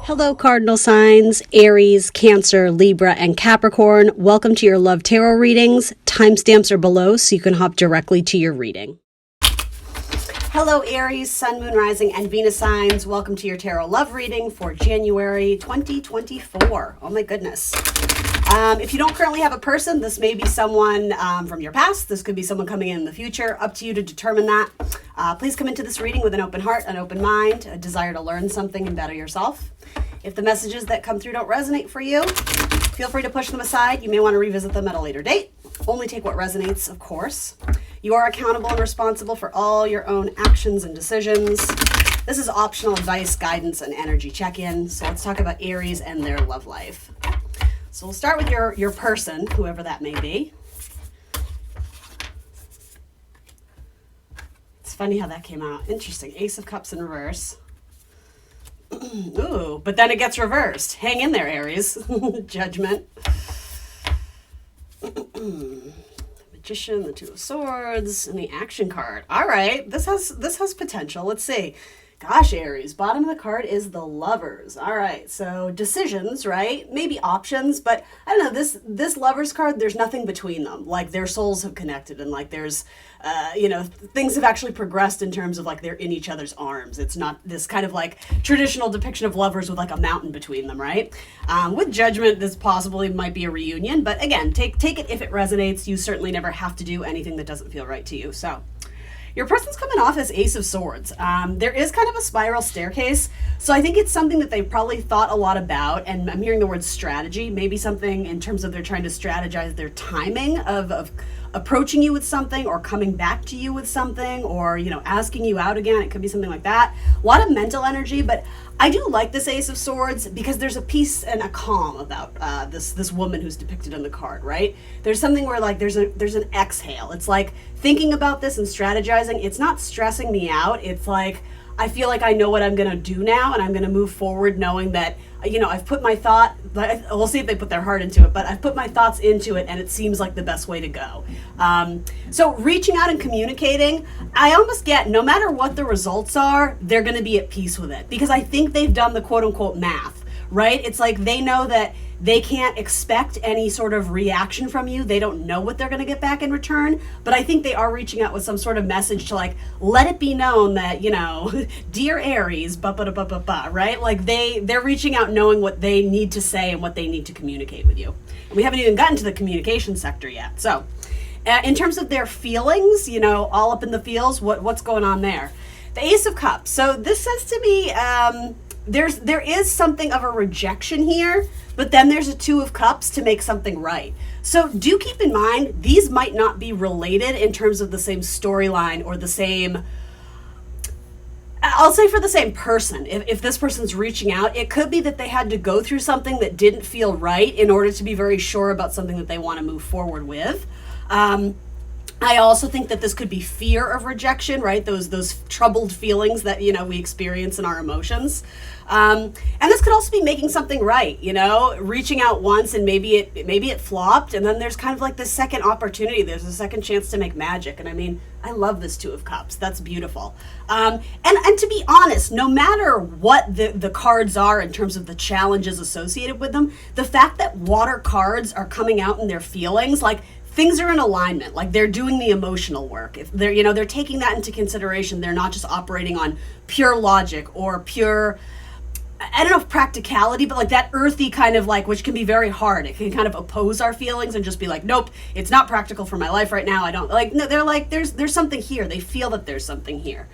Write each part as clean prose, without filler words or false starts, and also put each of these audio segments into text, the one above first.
Hello, cardinal signs, Aries, Cancer, Libra, and Capricorn. Welcome to your love tarot readings. Timestamps are below so you can hop directly to your reading. Hello, Aries, Sun, Moon, Rising, and Venus signs. Welcome to your tarot love reading for January 2024. Oh my goodness. If you don't currently have a person, this may be someone from your past. This could be someone coming in the future. Up to you to determine that. Please come into this reading with an open heart, an open mind, a desire to learn something and better yourself. If the messages that come through don't resonate for you, feel free to push them aside. You may want to revisit them at a later date. Only take what resonates, of course. You are accountable and responsible for all your own actions and decisions. This is optional advice, guidance, and energy check-in. So let's talk about Aries and their love life. So we'll start with your person, whoever that may be. It's funny how that came out. Interesting. Ace of Cups in reverse. Ooh, but then it gets reversed. Hang in there, Aries. Judgment. Magician, the Two of Swords, and the Action card. All right, this has potential. Let's see. Gosh, Aries, bottom of the card is the Lovers. All right, so decisions, right? Maybe options, but I don't know, this Lovers card, there's nothing between them. Like their souls have connected and like there's, things have actually progressed in terms of like they're in each other's arms. It's not this kind of like traditional depiction of lovers with like a mountain between them, right? With Judgment, this possibly might be a reunion, but again, take it if it resonates. You certainly never have to do anything that doesn't feel right to you, so. Your person's coming off as Ace of Swords. There is kind of a spiral staircase, so I think it's something that they've probably thought a lot about, and I'm hearing the word strategy, maybe something in terms of they're trying to strategize their timing of approaching you with something or coming back to you with something or, asking you out again. It could be something like that. A lot of mental energy, but I do like this Ace of Swords because there's a peace and a calm about this woman who's depicted in the card, right? There's something where like there's an exhale. It's like thinking about this and strategizing. It's not stressing me out. It's like I feel like I know what I'm going to do now and I'm going to move forward knowing that, I've put my thought, we'll see if they put their heart into it, but I've put my thoughts into it and it seems like the best way to go. So reaching out and communicating, I almost get no matter what the results are, they're going to be at peace with it because I think they've done the quote unquote math, right? It's like they know that they can't expect any sort of reaction from you. They don't know what they're going to get back in return, but I think they are reaching out with some sort of message to like, let it be known that, dear Aries, right? Like they're reaching out knowing what they need to say and what they need to communicate with you. And we haven't even gotten to the communication sector yet. So in terms of their feelings, all up in the feels, what's going on there? The Ace of Cups. So this says to me, there is something of a rejection here, but then there's a Two of Cups to make something right. So do keep in mind, these might not be related in terms of the same storyline or the same, I'll say for the same person. If this person's reaching out, it could be that they had to go through something that didn't feel right in order to be very sure about something that they want to move forward with. I also think that this could be fear of rejection, right? Those troubled feelings that, we experience in our emotions. And this could also be making something right, reaching out once and maybe it flopped. And then there's kind of like this second opportunity. There's a second chance to make magic. And I mean, I love this Two of Cups. That's beautiful. And to be honest, no matter what the cards are in terms of the challenges associated with them, the fact that water cards are coming out in their feelings, like, things are in alignment, like they're doing the emotional work. If they're taking that into consideration, they're not just operating on pure logic or pure, I don't know if practicality, but like that earthy kind of like, which can be very hard. It can kind of oppose our feelings and just be like, nope, it's not practical for my life right now. I don't like, no, they're like, there's something here. They feel that there's something here.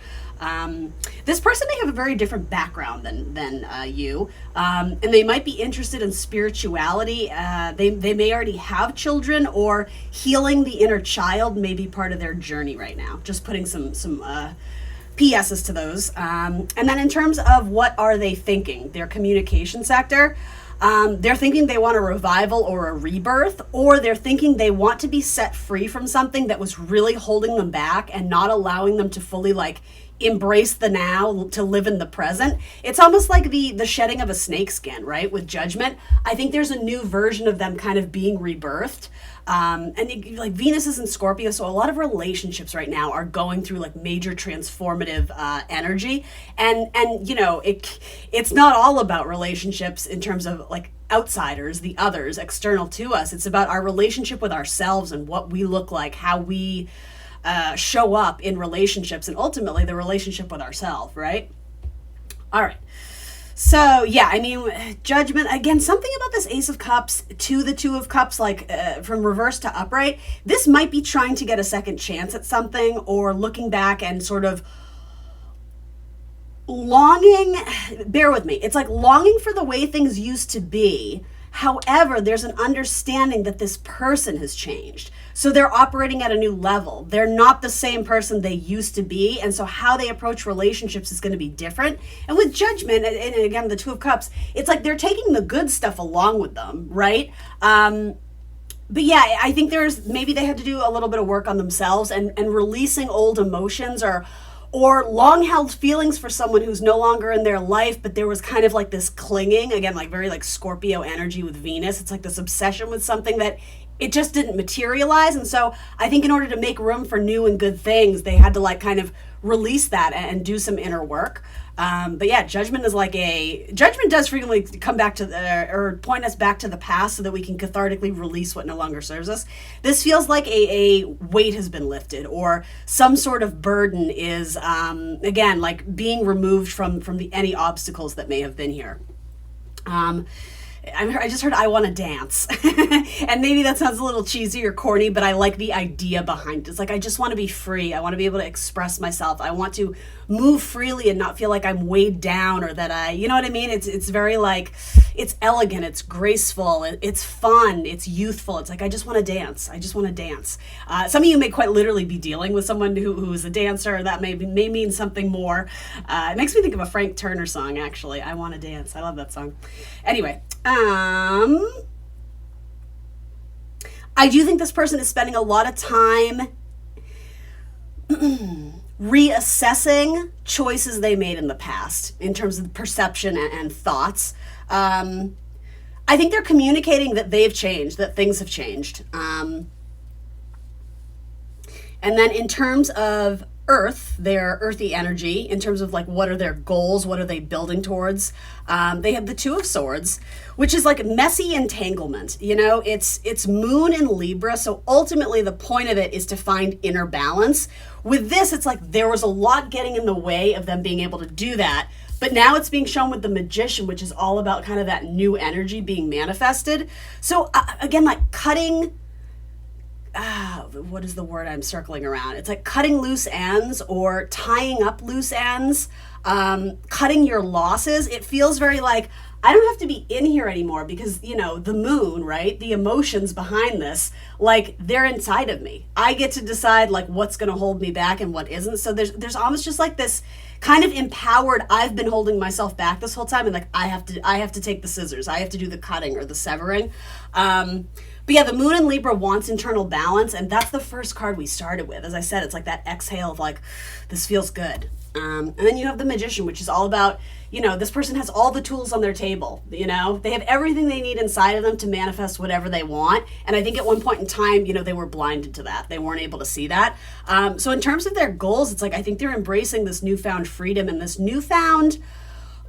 This person may have a very different background than you, and they might be interested in spirituality. They may already have children, or healing the inner child may be part of their journey right now. Just putting some PSs to those. And then in terms of what are they thinking, their communication sector, they're thinking they want a revival or a rebirth, or they're thinking they want to be set free from something that was really holding them back and not allowing them to fully like embrace the now, to live in the present. It's almost like the shedding of a snake skin, right? With Judgment, I think there's a new version of them kind of being rebirthed. Like Venus is in Scorpio, so a lot of relationships right now are going through like major transformative energy, and it's not all about relationships in terms of like outsiders, the others, external to us. It's about our relationship with ourselves and what we look like, how we show up in relationships, and ultimately the relationship with ourselves, right? All right. So, yeah, I mean, Judgment, again, something about this Ace of Cups to the Two of Cups, like from reverse to upright, this might be trying to get a second chance at something, or looking back and sort of longing, bear with me, it's like longing for the way things used to be. However, there's an understanding that this person has changed. So they're operating at a new level. They're not the same person they used to be. And so how they approach relationships is going to be different. And with Judgment, and again, the Two of Cups, it's like they're taking the good stuff along with them, right? But yeah, I think maybe they had to do a little bit of work on themselves and releasing old emotions or long-held feelings for someone who's no longer in their life, but there was kind of like this clinging, again, like very like Scorpio energy with Venus. It's like this obsession with something that it just didn't materialize. And so I think in order to make room for new and good things, they had to like kind of release that and do some inner work. But yeah, Judgment does frequently come back to or point us back to the past so that we can cathartically release what no longer serves us. This feels like a weight has been lifted, or some sort of burden is, again, like being removed from any obstacles that may have been here. I just heard I want to dance. And maybe that sounds a little cheesy or corny, but I like the idea behind it. It's like, I just want to be free. I want to be able to express myself. I want to move freely and not feel like I'm weighed down, or that you know what I mean? It's very like, it's elegant, it's graceful, it's fun, it's youthful. It's like, I just want to dance. I just want to dance. Some of you may quite literally be dealing with someone who is a dancer. That may mean something more. It makes me think of a Frank Turner song, actually. I Want to Dance. I love that song. Anyway, I do think this person is spending a lot of time reassessing choices they made in the past in terms of perception and thoughts. I think they're communicating that they've changed, that things have changed. And then in terms of Earth, their earthy energy, in terms of like what are their goals, what are they building towards, they have the Two of Swords, which is like messy entanglement. You know, it's Moon in Libra, so ultimately the point of it is to find inner balance. With this, it's like there was a lot getting in the way of them being able to do that, but now it's being shown with the Magician, which is all about kind of that new energy being manifested. So again, like cutting, what is the word I'm circling around? It's like cutting loose ends or tying up loose ends, cutting your losses. It feels very like, I don't have to be in here anymore because, you know, the moon, right? The emotions behind this, like they're inside of me. I get to decide like what's going to hold me back and what isn't. So there's almost just like this kind of empowered, I've been holding myself back this whole time, and like I have to take the scissors. I have to do the cutting or the severing. But yeah, the Moon in Libra wants internal balance, and that's the first card we started with. As I said, it's like that exhale of like, this feels good. And then you have the Magician, which is all about, you know, this person has all the tools on their table, you know, they have everything they need inside of them to manifest whatever they want. And I think at one point in time, you know, they were blinded to that. They weren't able to see that. So in terms of their goals, it's like, I think they're embracing this newfound freedom and this newfound,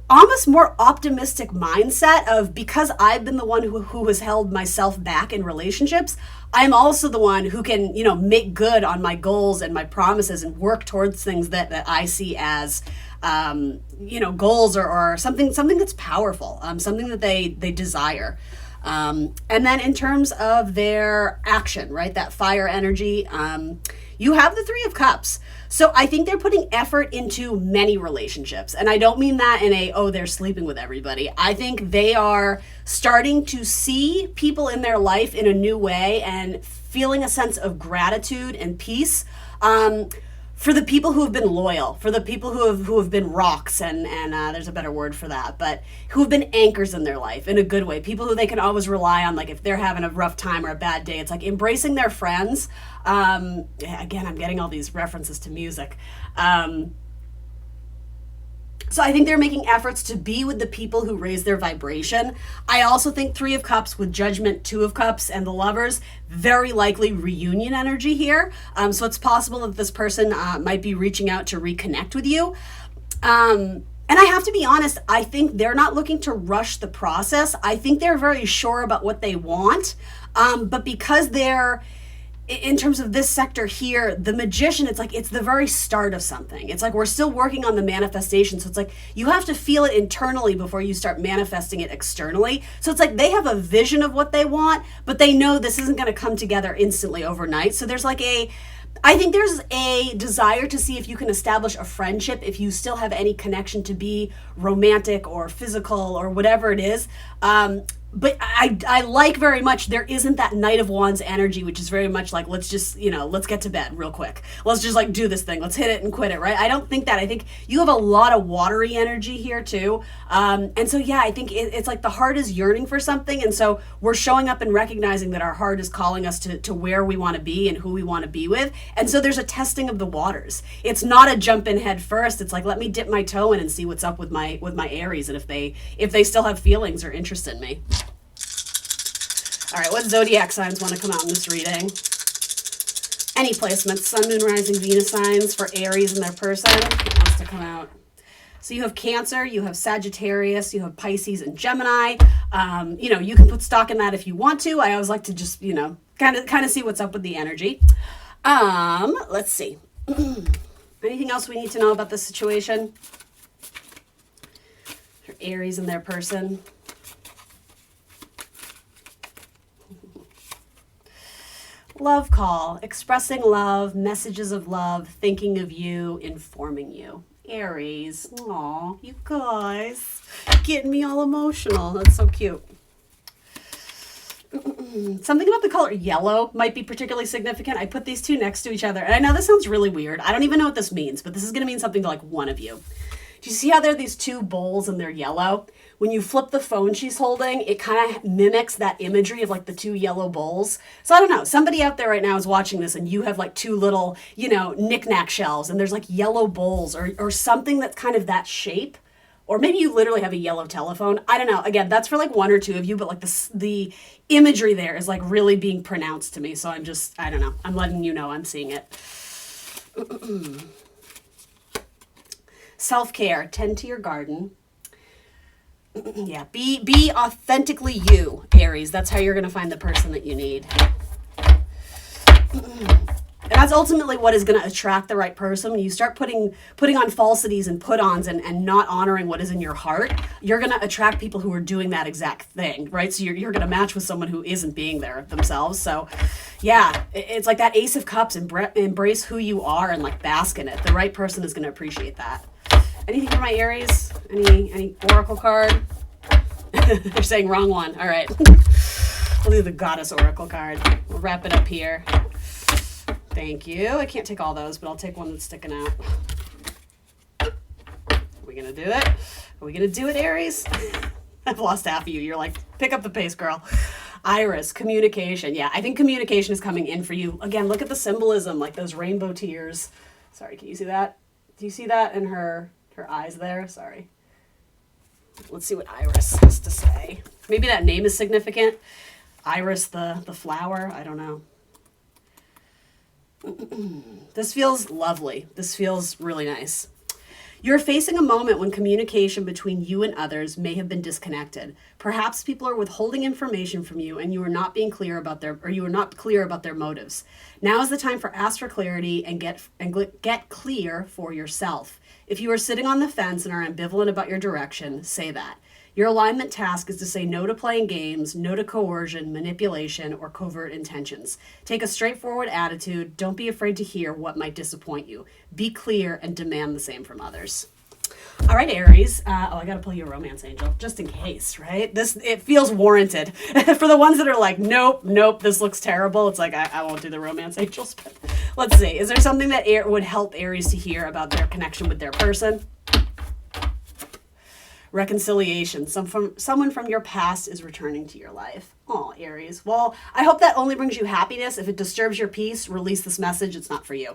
almost more optimistic mindset of, because I've been the one who has held myself back in relationships, I'm also the one who can, you know, make good on my goals and my promises and work towards things that I see as, you know, goals or something that's powerful, something that they desire. And then in terms of their action, right, that fire energy, you have the Three of Cups. So I think they're putting effort into many relationships. And I don't mean that in they're sleeping with everybody. I think they are starting to see people in their life in a new way and feeling a sense of gratitude and peace. For the people who have been loyal, for the people who have been rocks, and there's a better word for that, but who have been anchors in their life in a good way, people who they can always rely on, like if they're having a rough time or a bad day, it's like embracing their friends. Again, I'm getting all these references to music. So I think they're making efforts to be with the people who raise their vibration. I also think Three of Cups with Judgment, Two of Cups, and the Lovers, very likely reunion energy here. So it's possible that this person might be reaching out to reconnect with you. And I have to be honest, I think they're not looking to rush the process. I think they're very sure about what they want. But because they're, in terms of this sector here, the Magician, it's like it's the very start of something. It's like we're still working on the manifestation. So it's like you have to feel it internally before you start manifesting it externally. So it's like they have a vision of what they want, but they know this isn't going to come together instantly overnight. So there's like I think there's a desire to see if you can establish a friendship, if you still have any connection to be romantic or physical or whatever it is. But I like very much, there isn't that Knight of Wands energy, which is very much like, let's just, let's get to bed real quick. Let's just like do this thing. Let's hit it and quit it, right? I don't think that. I think you have a lot of watery energy here too. And so, yeah, I think it's like the heart is yearning for something. And so we're showing up and recognizing that our heart is calling us to where we want to be and who we want to be with. And so there's a testing of the waters. It's not a jump in head first. It's like, let me dip my toe in and see what's up with my Aries and if they still have feelings or interest in me. All right, what zodiac signs want to come out in this reading? Any placements, Sun, Moon, Rising, Venus signs for Aries and their person. What wants to come out? So you have Cancer, you have Sagittarius, you have Pisces and Gemini. You can put stock in that if you want to. I always like to just, kind of see what's up with the energy. Let's see. Anything else we need to know about this situation? For Aries and their person. Love call, expressing love, messages of love, thinking of you, informing you. Aries, aw, you guys, getting me all emotional. That's so cute. Something about the color yellow might be particularly significant. I put these two next to each other, and I know this sounds really weird. I don't even know what this means, but this is going to mean something to like one of you. Do you see how there are these two bowls and they're yellow? When you flip the phone she's holding, it kind of mimics that imagery of like the two yellow bowls. So I don't know, somebody out there right now is watching this and you have like two little, knick-knack shelves and there's like yellow bowls or something that's kind of that shape. Or maybe you literally have a yellow telephone. I don't know. Again, that's for like one or two of you, but like the imagery there is like really being pronounced to me. So I don't know. I'm letting you know I'm seeing it. Self-care, tend to your garden. Yeah, be authentically you, Aries. That's how you're going to find the person that you need. And that's ultimately what is going to attract the right person. When you start putting on falsities and put-ons and not honoring what is in your heart, you're going to attract people who are doing that exact thing, right? So you're going to match with someone who isn't being there themselves. So yeah, it's like that Ace of Cups, embrace who you are and like bask in it. The right person is going to appreciate that. Anything for my Aries? Any oracle card? They're saying wrong one. All right. We'll do the Goddess Oracle card. We'll wrap it up here. Thank you. I can't take all those, but I'll take one that's sticking out. Are we going to do it? Are we going to do it, Aries? I've lost half of you. You're like, pick up the pace, girl. Iris, communication. Yeah, I think communication is coming in for you. Again, look at the symbolism, like those rainbow tears. Sorry, can you see that? Do you see that in her eyes there? Sorry. Let's see what Iris has to say. Maybe that name is significant. Iris, the flower. I don't know. This feels lovely. This feels really nice. You're facing a moment when communication between you and others may have been disconnected. Perhaps people are withholding information from you and you are not being clear about their motives. Now is the time for ask for clarity and get clear for yourself. If you are sitting on the fence and are ambivalent about your direction, say that. Your alignment task is to say no to playing games, no to coercion, manipulation, or covert intentions. Take a straightforward attitude. Don't be afraid to hear what might disappoint you. Be clear and demand the same from others. All right, Aries. I got to pull you a romance angel just in case, right? It feels warranted. For the ones that are like, nope, this looks terrible. It's like, I won't do the romance angels. But let's see. Is there something that would help Aries to hear about their connection with their person? reconciliation. Someone from your past is returning to your life. Oh, Aries. Well, I hope that only brings you happiness. If it disturbs your peace, release this message. It's not for you.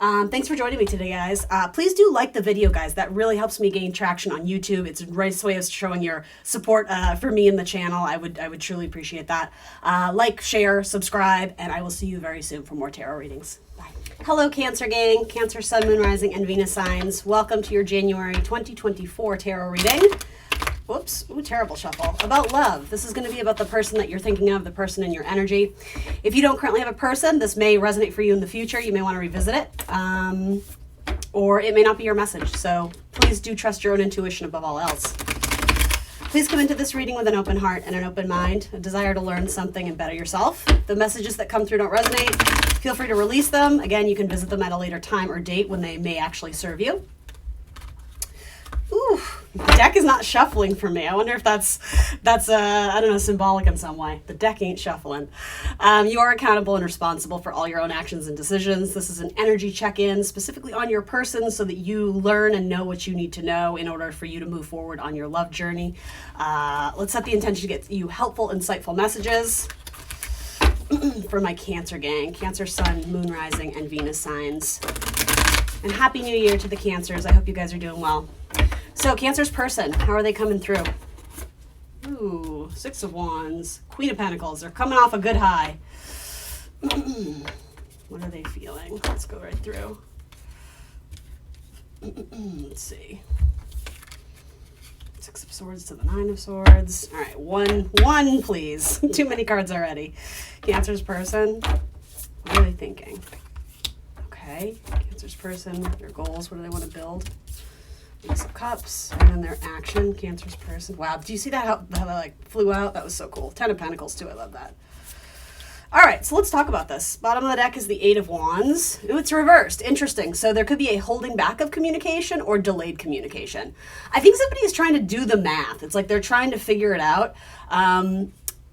Thanks for joining me today, guys. Please do like the video, guys. That really helps me gain traction on YouTube. It's a nice way of showing your support for me and the channel. I would truly appreciate that. Like, share, subscribe, and I will see you very soon for more tarot readings. Bye. Hello, Cancer gang. Cancer, Sun, Moon, Rising, and Venus signs. Welcome to your January 2024 tarot reading. Whoops, ooh, terrible shuffle. About love. This is going to be about the person that you're thinking of, the person in your energy. If you don't currently have a person, this may resonate for you in the future. You may want to revisit it. Or it may not be your message. So please do trust your own intuition above all else. Please come into this reading with an open heart and an open mind, a desire to learn something and better yourself. The messages that come through don't resonate. Feel free to release them. Again, you can visit them at a later time or date when they may actually serve you. Ooh, the deck is not shuffling for me. I wonder if that's I don't know, symbolic in some way. The deck ain't shuffling. You are accountable and responsible for all your own actions and decisions. This is an energy check-in specifically on your person so that you learn and know what you need to know in order for you to move forward on your love journey. Let's set the intention to get you helpful, insightful messages for my Cancer gang. Cancer, Sun, Moon, Rising, and Venus signs. And Happy New Year to the Cancers. I hope you guys are doing well. So, Cancer's person, how are they coming through? Ooh, Six of Wands, Queen of Pentacles. They're coming off a good high. What are they feeling? Let's go right through. Let's see. Six of Swords to the Nine of Swords. All right, one, please. Too many cards already. Cancer's person, what are they thinking? Okay, Cancer's person, their goals, what do they want to build? Ace of Cups, and then their action, Cancer's person. Wow, do you see that, how that like flew out? That was so cool. Ten of Pentacles too, I love that. All right, so let's talk about this. Bottom of the deck is the Eight of Wands. Ooh, it's reversed, interesting. So there could be a holding back of communication or delayed communication. I think somebody is trying to do the math. It's like they're trying to figure it out.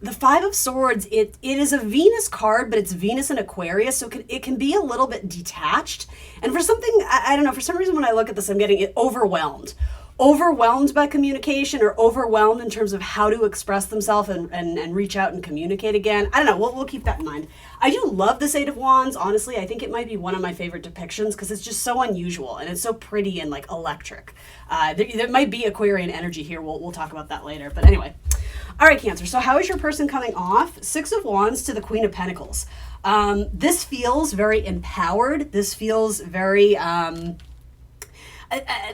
The Five of Swords, it is a Venus card, but it's Venus in Aquarius, so it can be a little bit detached. And for something, I don't know, for some reason when I look at this, I'm getting overwhelmed. Overwhelmed by communication or overwhelmed in terms of how to express themselves and reach out and communicate again. I don't know, we'll keep that in mind. I do love this Eight of Wands, honestly. I think it might be one of my favorite depictions because it's just so unusual and it's so pretty and like electric. There might be Aquarian energy here, we'll talk about that later, but anyway. All right, Cancer, so how is your person coming off? Six of Wands to the Queen of Pentacles. This feels very empowered. This feels very,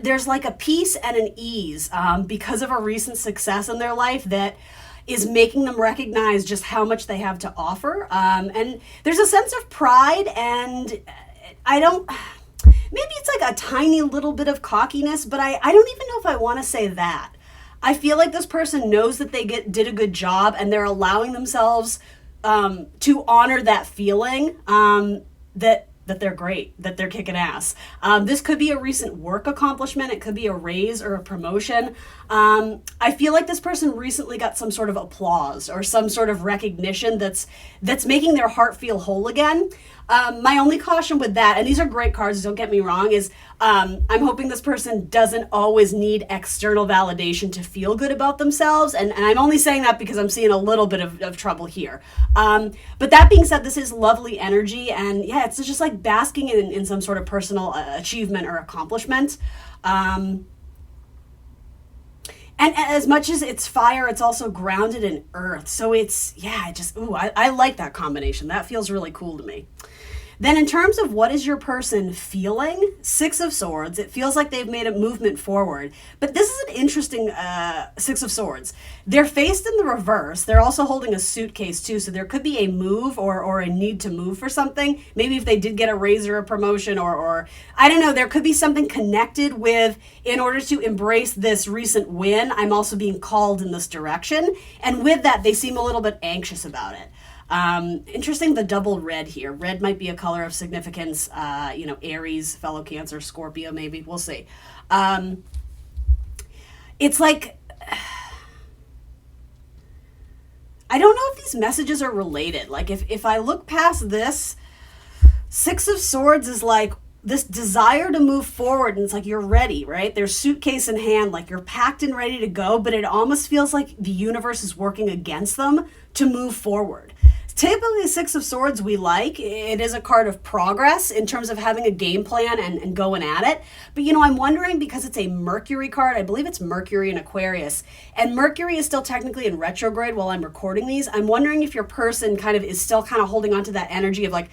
there's like a peace and an ease because of a recent success in their life that is making them recognize just how much they have to offer. And there's a sense of pride and maybe it's like a tiny little bit of cockiness, but I don't even know if I want to say that. I feel like this person knows that they did a good job and they're allowing themselves to honor that feeling that they're great, that they're kicking ass. This could be a recent work accomplishment. It could be a raise or a promotion. I feel like this person recently got some sort of applause or some sort of recognition that's making their heart feel whole again. My only caution with that, and these are great cards, don't get me wrong, is I'm hoping this person doesn't always need external validation to feel good about themselves. And I'm only saying that because I'm seeing a little bit of trouble here. But that being said, this is lovely energy. And yeah, it's just like basking in some sort of personal achievement or accomplishment. And as much as it's fire, it's also grounded in earth. So it's, yeah, I like that combination. That feels really cool to me. Then in terms of what is your person feeling, Six of Swords, it feels like they've made a movement forward. But this is an interesting Six of Swords. They're faced in the reverse. They're also holding a suitcase too, so there could be a move or a need to move for something. Maybe if they did get a raise or a promotion or I don't know, there could be something connected with, in order to embrace this recent win, I'm also being called in this direction. And with that, they seem a little bit anxious about it. Interesting, the double red here. Red might be a color of significance, Aries, fellow Cancer, Scorpio, maybe. We'll see. It's like, I don't know if these messages are related. Like if I look past this, Six of Swords is like, this desire to move forward, and it's like you're ready, right? There's suitcase in hand, like you're packed and ready to go, but it almost feels like the universe is working against them to move forward. Typically, Six of Swords we like. It is a card of progress in terms of having a game plan and going at it. But, I'm wondering, because it's a Mercury card, I believe it's Mercury in Aquarius, and Mercury is still technically in retrograde while I'm recording these. I'm wondering if your person is still holding on to that energy of like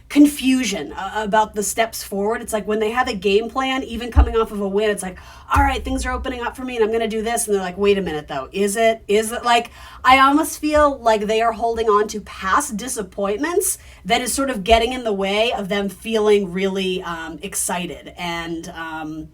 confusion about the steps forward. It's like when they have a game plan, even coming off of a win, it's like, all right, things are opening up for me and I'm going to do this. And they're like, wait a minute though. Is it like, I almost feel like they are holding on to past disappointments that is sort of getting in the way of them feeling really excited and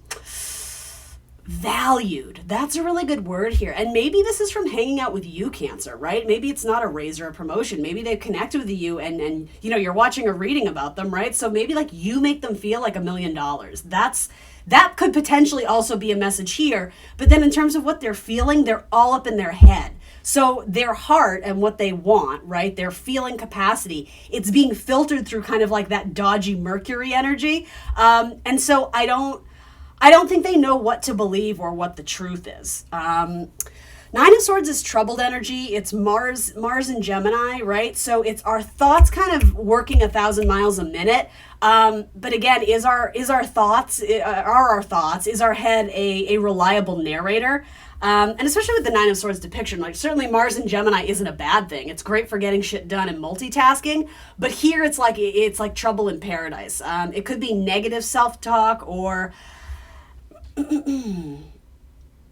valued. That's a really good word here. And maybe this is from hanging out with you, Cancer, right? Maybe it's not a raise or a promotion. Maybe they've connected with you and you're watching a reading about them, right? So maybe like you make them feel like $1 million. That could potentially also be a message here. But then in terms of what they're feeling, they're all up in their head. So their heart and what they want, right? Their feeling capacity, it's being filtered through kind of like that dodgy Mercury energy. And so I don't think they know what to believe or what the truth is. Nine of Swords is troubled energy. It's Mars and Gemini, right? So it's our thoughts kind of working 1,000 miles a minute. But again, is our thoughts, is our head a reliable narrator? And especially with the Nine of Swords depiction, like certainly Mars and Gemini isn't a bad thing. It's great for getting shit done and multitasking. But here it's like trouble in paradise. It could be negative self-talk or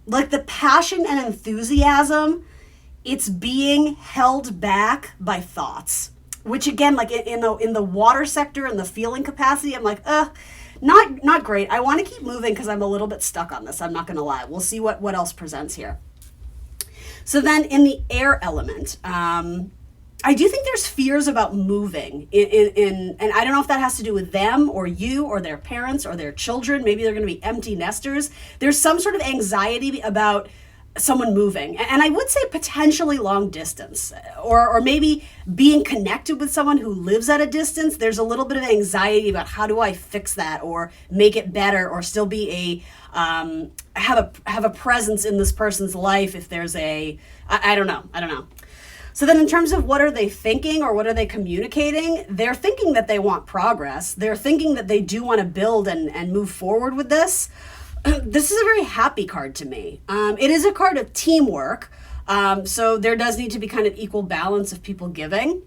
like the passion and enthusiasm, it's being held back by thoughts, which again, like in the water sector and the feeling capacity, I'm like, not great. I want to keep moving because I'm a little bit stuck on this. I'm not going to lie. We'll see what else presents here. So then in the air element, I do think there's fears about moving and I don't know if that has to do with them or you or their parents or their children. Maybe they're going to be empty nesters. There's some sort of anxiety about someone moving. And I would say potentially long distance or maybe being connected with someone who lives at a distance. There's a little bit of anxiety about how do I fix that or make it better or still be have a presence in this person's life if there's I don't know. So then in terms of what are they thinking or what are they communicating, they're thinking that they want progress. They're thinking that they do want to build and move forward with this. This is a very happy card to me. It is a card of teamwork. So there does need to be kind of equal balance of people giving.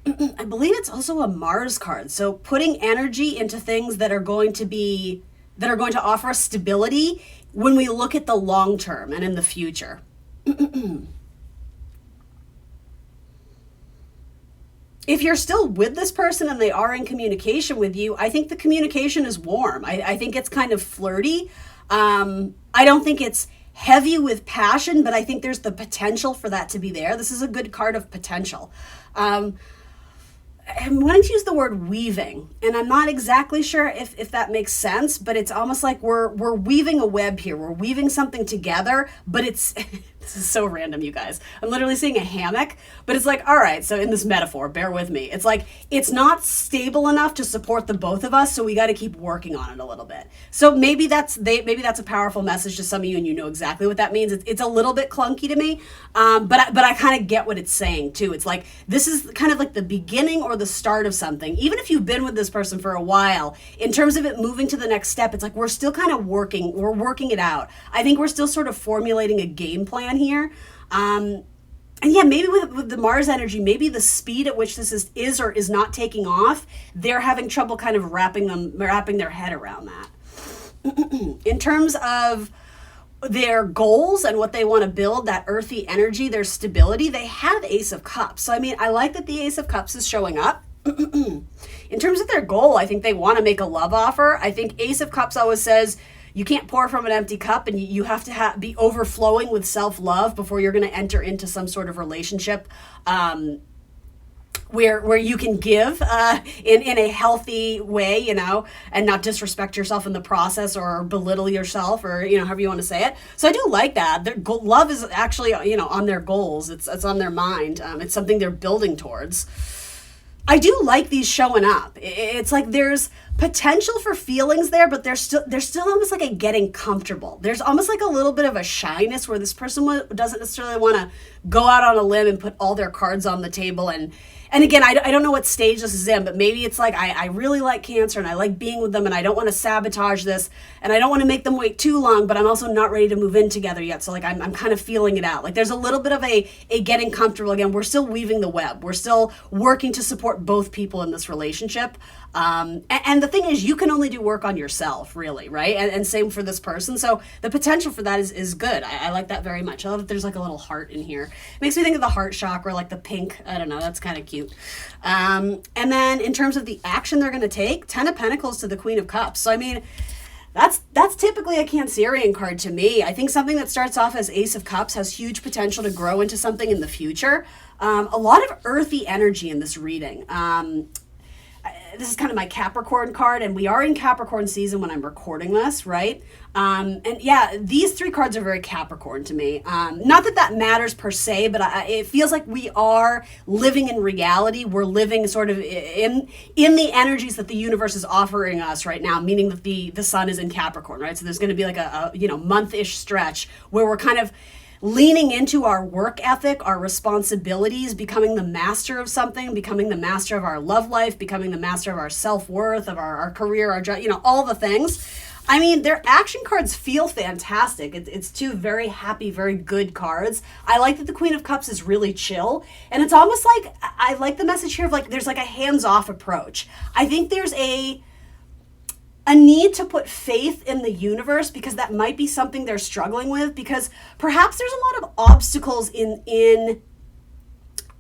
I believe it's also a Mars card. So putting energy into things that are going to offer us stability when we look at the long term and in the future. If you're still with this person and they are in communication with you, I think the communication is warm. I think it's kind of flirty. I don't think it's heavy with passion, but I think there's the potential for that to be there. This is a good card of potential. I'm wanting to use the word weaving, and I'm not exactly sure if that makes sense, but it's almost like we're weaving a web here. We're weaving something together, but it's this is so random, you guys. I'm literally seeing a hammock, but it's like, all right, so in this metaphor, bear with me. It's like it's not stable enough to support the both of us, so we got to keep working on it a little bit. So maybe that's a powerful message to some of you, and you know exactly what that means. It's a little bit clunky to me, but I kind of get what it's saying too. It's like this is kind of like the beginning or the start of something. Even if you've been with this person for a while, in terms of it moving to the next step, it's like we're still kind of working it out. I think we're still sort of formulating a game plan here. And yeah, maybe with the Mars energy, maybe the speed at which this is or is not taking off, they're having trouble kind of wrapping their head around that. In terms of their goals and what they want to build, that earthy energy, their stability, they have Ace of Cups. So I mean, I like that the Ace of Cups is showing up. In terms of their goal, I think they want to make a love offer. I think Ace of Cups always says you can't pour from an empty cup, and you have to be overflowing with self-love before you're going to enter into some sort of relationship where you can give in a healthy way, you know, and not disrespect yourself in the process or belittle yourself or, you know, however you want to say it. So I do like that. Their love is actually, you know, on their goals. It's on their mind. It's something they're building towards. I do like these showing up. It's like there's potential for feelings there, but there's still almost like a getting comfortable. There's almost like a little bit of a shyness where this person doesn't necessarily want to go out on a limb and put all their cards on the table. And again, I don't know what stage this is in, but maybe it's like I really like Cancer and I like being with them and I don't want to sabotage this and I don't want to make them wait too long, but I'm also not ready to move in together yet. So like I'm kind of feeling it out. Like there's a little bit of a getting comfortable. Again, we're still weaving the web. We're still working to support both people in this relationship. And the thing is, you can only do work on yourself, really, right? And same for this person. So the potential for that is good. I like that very much. I love that there's like a little heart in here. It makes me think of the heart chakra, like the pink. I don't know. That's kind of cute. And then in terms of the action they're going to take, 10 of Pentacles to the Queen of Cups. So, I mean, that's typically a Cancerian card to me. I think something that starts off as Ace of Cups has huge potential to grow into something in the future. A lot of earthy energy in this reading. This is kind of my Capricorn card, and we are in Capricorn season when I'm recording this, right? And yeah, these three cards are very Capricorn to me. Not that that matters per se, but it feels like we are living in reality. We're living sort of in the energies that the universe is offering us right now, meaning that the sun is in Capricorn, right? So there's going to be like a month-ish stretch where we're kind of leaning into our work ethic, our responsibilities, becoming the master of something, becoming the master of our love life, becoming the master of our self-worth, of our career, our job, all the things. I mean, their action cards feel fantastic. It's two very happy, very good cards. I like that the Queen of Cups is really chill. And it's almost like, I like the message here of like, there's like a hands-off approach. I think there's a need to put faith in the universe because that might be something they're struggling with, because perhaps there's a lot of obstacles in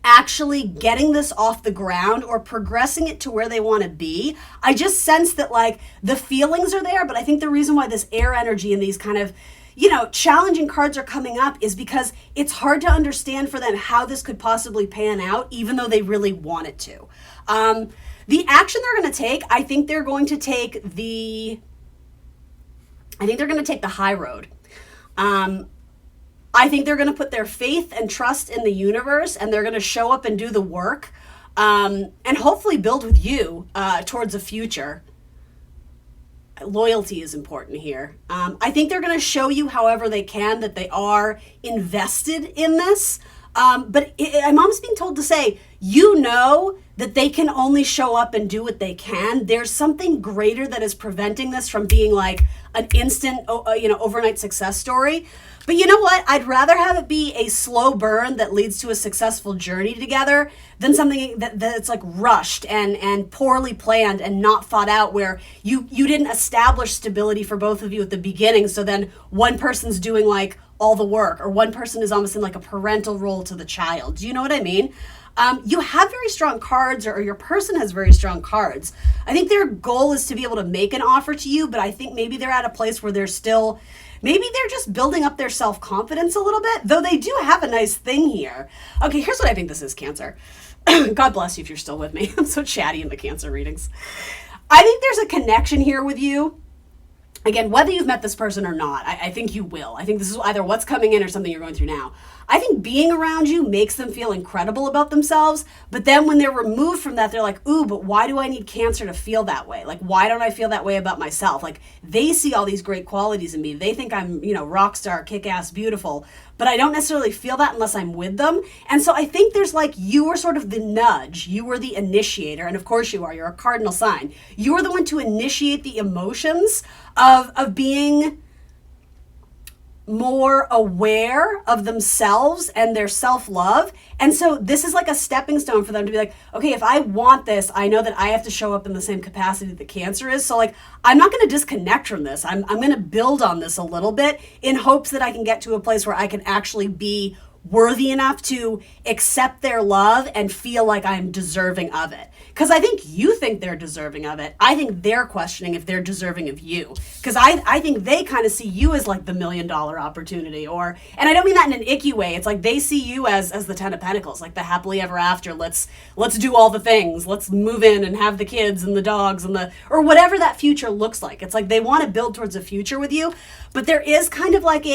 actually getting this off the ground or progressing it to where they want to be. I just sense that like the feelings are there, but I think the reason why this air energy and these kind of challenging cards are coming up is because it's hard to understand for them how this could possibly pan out, even though they really want it to. The action they're going to take, I think they're going to take the high road. I think they're going to put their faith and trust in the universe, and they're going to show up and do the work, and hopefully build with you towards a future. Loyalty is important here. I think they're going to show you however they can that they are invested in this. But I'm almost being told to say, that they can only show up and do what they can. There's something greater that is preventing this from being like an instant, overnight success story. But you know what? I'd rather have it be a slow burn that leads to a successful journey together than something that's like rushed and poorly planned and not thought out, where you didn't establish stability for both of you at the beginning. So then one person's doing like all the work, or one person is almost in like a parental role to the child. Do you know what I mean? You have very strong cards, or your person has very strong cards. I think their goal is to be able to make an offer to you, but I think maybe they're at a place where they're just building up their self-confidence a little bit, though they do have a nice thing here. Okay, here's what I think this is, Cancer. God bless you if you're still with me. I'm so chatty in the Cancer readings. I think there's a connection here with you. Again, whether you've met this person or not, I think you will. I think this is either what's coming in or something you're going through now. I think being around you makes them feel incredible about themselves, but then when they're removed from that, they're like, ooh, but why do I need Cancer to feel that way? Like, why don't I feel that way about myself? Like, they see all these great qualities in me. They think I'm, rock star, kick-ass, beautiful, but I don't necessarily feel that unless I'm with them. And so I think there's like, you were sort of the nudge. You were the initiator. And of course you are. You're a cardinal sign. You are the one to initiate the emotions of being more aware of themselves and their self-love. And so this is like a stepping stone for them to be like, okay, if I want this, I know that I have to show up in the same capacity that Cancer is. So like, I'm not going to disconnect from this. I'm going to build on this a little bit in hopes that I can get to a place where I can actually be worthy enough to accept their love and feel like I'm deserving of it. Because I think you think they're deserving of it. I think they're questioning if they're deserving of you. Because I think they kind of see you as like the $1 million opportunity, and I don't mean that in an icky way. It's like they see you as the 10 of Pentacles, like the happily ever after. Let's do all the things. Let's move in and have the kids and the dogs and or whatever that future looks like. It's like they want to build towards a future with you, but there is kind of like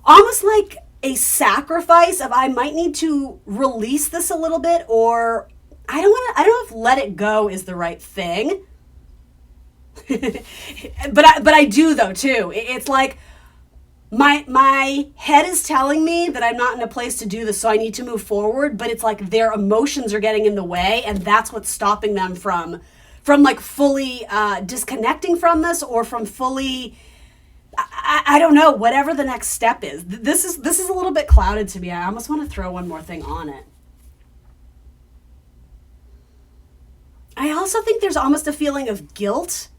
almost like a sacrifice of, I might need to release this a little bit, or I don't know if let it go is the right thing. but I do though too. It's like my head is telling me that I'm not in a place to do this, so I need to move forward, but it's like their emotions are getting in the way, and that's what's stopping them from like fully disconnecting from this, or from fully, I don't know, whatever the next step is. This is a little bit clouded to me. I almost want to throw one more thing on it. I also think there's almost a feeling of guilt,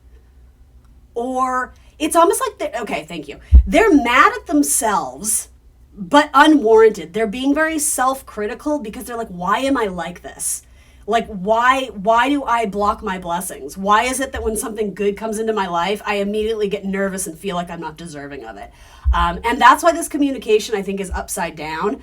or it's almost like okay, thank you. They're mad at themselves, but unwarranted. They're being very self-critical because they're like, why am I like this? Like, why do I block my blessings? Why is it that when something good comes into my life, I immediately get nervous and feel like I'm not deserving of it? And that's why this communication, I think, is upside down,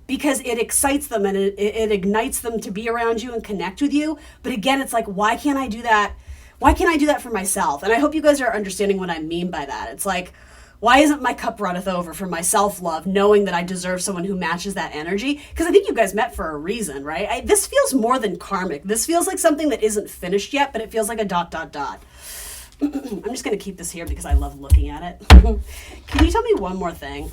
because it excites them and it ignites them to be around you and connect with you. But again, it's like, why can't I do that? Why can't I do that for myself? And I hope you guys are understanding what I mean by that. It's like, why isn't my cup runneth over for my self-love, knowing that I deserve someone who matches that energy? Because I think you guys met for a reason, right? This feels more than karmic. This feels like something that isn't finished yet, but it feels like a ... I'm just going to keep this here because I love looking at it. Can you tell me one more thing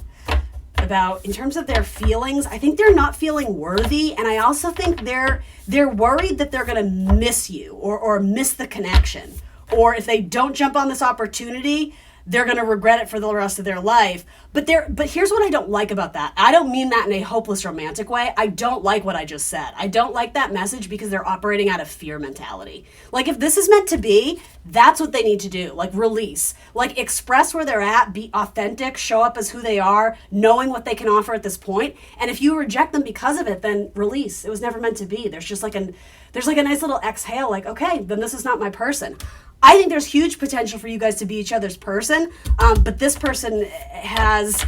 about, in terms of their feelings? I think they're not feeling worthy, and I also think they're worried that they're going to miss you, or miss the connection. Or if they don't jump on this opportunity, they're going to regret it for the rest of their life. But here's what I don't like about that. I don't mean that in a hopeless romantic way. I don't like what I just said. I don't like that message because they're operating out of fear mentality. Like, if this is meant to be, that's what they need to do. Like, release. Like, express where they're at, be authentic, show up as who they are, knowing what they can offer at this point. And if you reject them because of it, then release. It was never meant to be. There's just like a nice little exhale, like, okay, then this is not my person. I think there's huge potential for you guys to be each other's person, but this person has,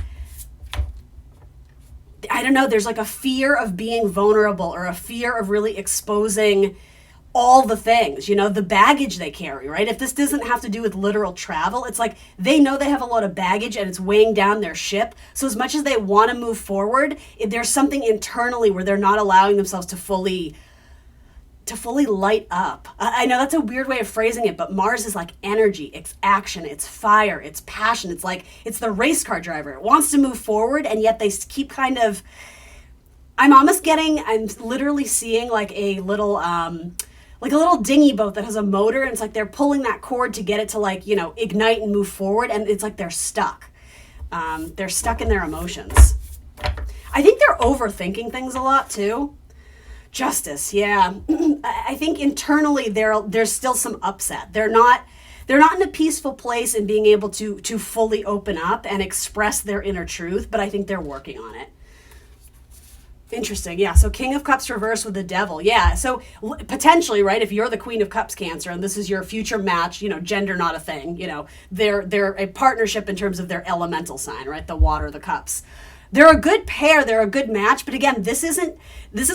I don't know, there's like a fear of being vulnerable, or a fear of really exposing all the things, the baggage they carry, right? If this doesn't have to do with literal travel, it's like they know they have a lot of baggage and it's weighing down their ship. So as much as they want to move forward, there's something internally where they're not allowing themselves to fully light up. I know that's a weird way of phrasing it, but Mars is like energy, it's action, it's fire, it's passion. It's like, it's the race car driver. It wants to move forward, and yet they keep kind of, I'm literally seeing like a little dinghy boat that has a motor, and it's like they're pulling that cord to get it to like, ignite and move forward, and it's like they're stuck. They're stuck in their emotions. I think they're overthinking things a lot too. Justice, yeah. I think internally there's still some upset. They're not in a peaceful place in being able to fully open up and express their inner truth, but I think they're working on it. Interesting, yeah. So King of Cups reversed with the Devil, yeah. So potentially, right, if you're the Queen of Cups, Cancer, and this is your future match, gender not a thing, they're a partnership in terms of their elemental sign, right, the water, the cups. They're a good pair, they're a good match, but again, this is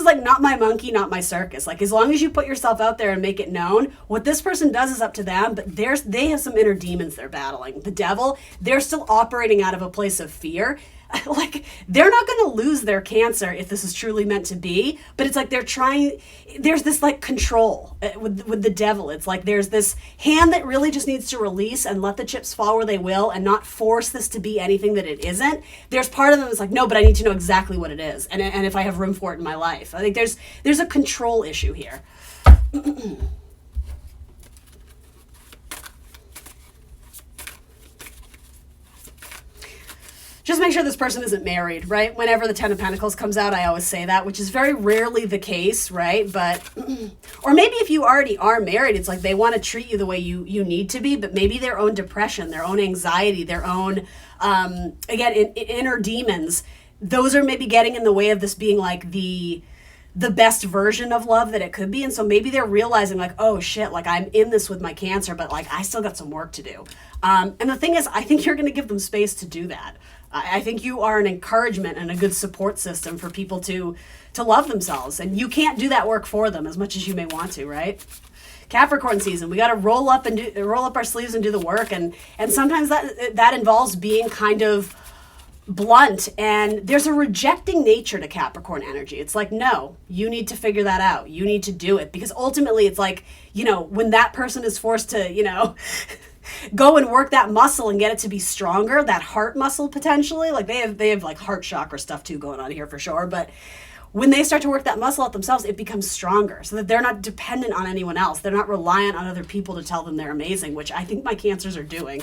like not my monkey, not my circus. Like, as long as you put yourself out there and make it known, what this person does is up to them, but they have some inner demons they're battling. The Devil, they're still operating out of a place of fear. Like, they're not going to lose their Cancer if this is truly meant to be, but it's like there's this like control with the Devil. It's like there's this hand that really just needs to release and let the chips fall where they will, and not force this to be anything that it isn't. There's part of them that's like, no, but I need to know exactly what it is, and if I have room for it in my life. I think there's a control issue here. Just make sure this person isn't married, right? Whenever the Ten of Pentacles comes out, I always say that, which is very rarely the case, right? But, or maybe if you already are married, it's like they want to treat you the way you need to be, but maybe their own depression, their own anxiety, their own, again, inner demons, those are maybe getting in the way of this being like the best version of love that it could be. And so maybe they're realizing like, oh shit, like I'm in this with my Cancer, but like I still got some work to do. And the thing is, I think you're going to give them space to do that. I think you are an encouragement and a good support system for people to love themselves. And you can't do that work for them as much as you may want to, right? Capricorn season, we got to roll up our sleeves and do the work. And sometimes that involves being kind of blunt, and there's a rejecting nature to Capricorn energy. It's like, no, you need to figure that out. You need to do it, because ultimately it's like, you know, when that person is forced to, you know, go and work that muscle and get it to be stronger, that heart muscle potentially, like they have like heart chakra stuff too going on here for sure, but when they start to work that muscle out themselves, it becomes stronger, so that they're not dependent on anyone else. They're not reliant on other people to tell them they're amazing, which I think my Cancers are doing.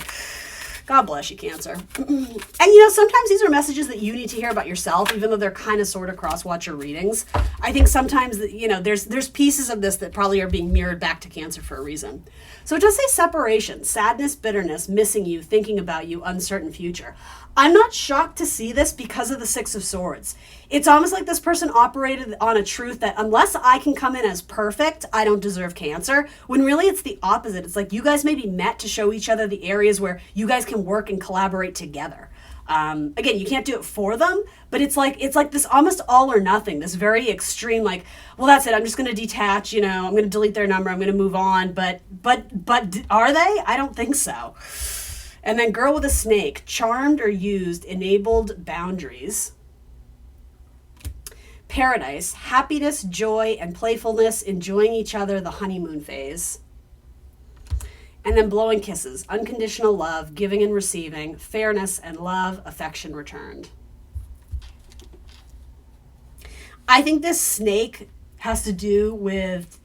God bless you, Cancer. And you know, sometimes these are messages that you need to hear about yourself, even though they're kind of sort of cross-watcher readings. I think sometimes that, you know, there's pieces of this that probably are being mirrored back to Cancer for a reason. So it does say separation, sadness, bitterness, missing you, thinking about you, uncertain future. I'm not shocked to see this because of the Six of Swords. It's almost like this person operated on a truth that unless I can come in as perfect, I don't deserve Cancer, when really it's the opposite. It's like you guys may be met to show each other the areas where you guys can work and collaborate together. Again, you can't do it for them, but it's like this almost all or nothing, this very extreme, like, well, that's it, I'm just going to detach, you know, I'm going to delete their number, I'm going to move on, but are they? I don't think so. And then girl with a snake, charmed or used, enabled boundaries. Paradise, happiness, joy, and playfulness, enjoying each other, the honeymoon phase. And then blowing kisses, unconditional love, giving and receiving, fairness and love, affection returned. I think this snake has to do with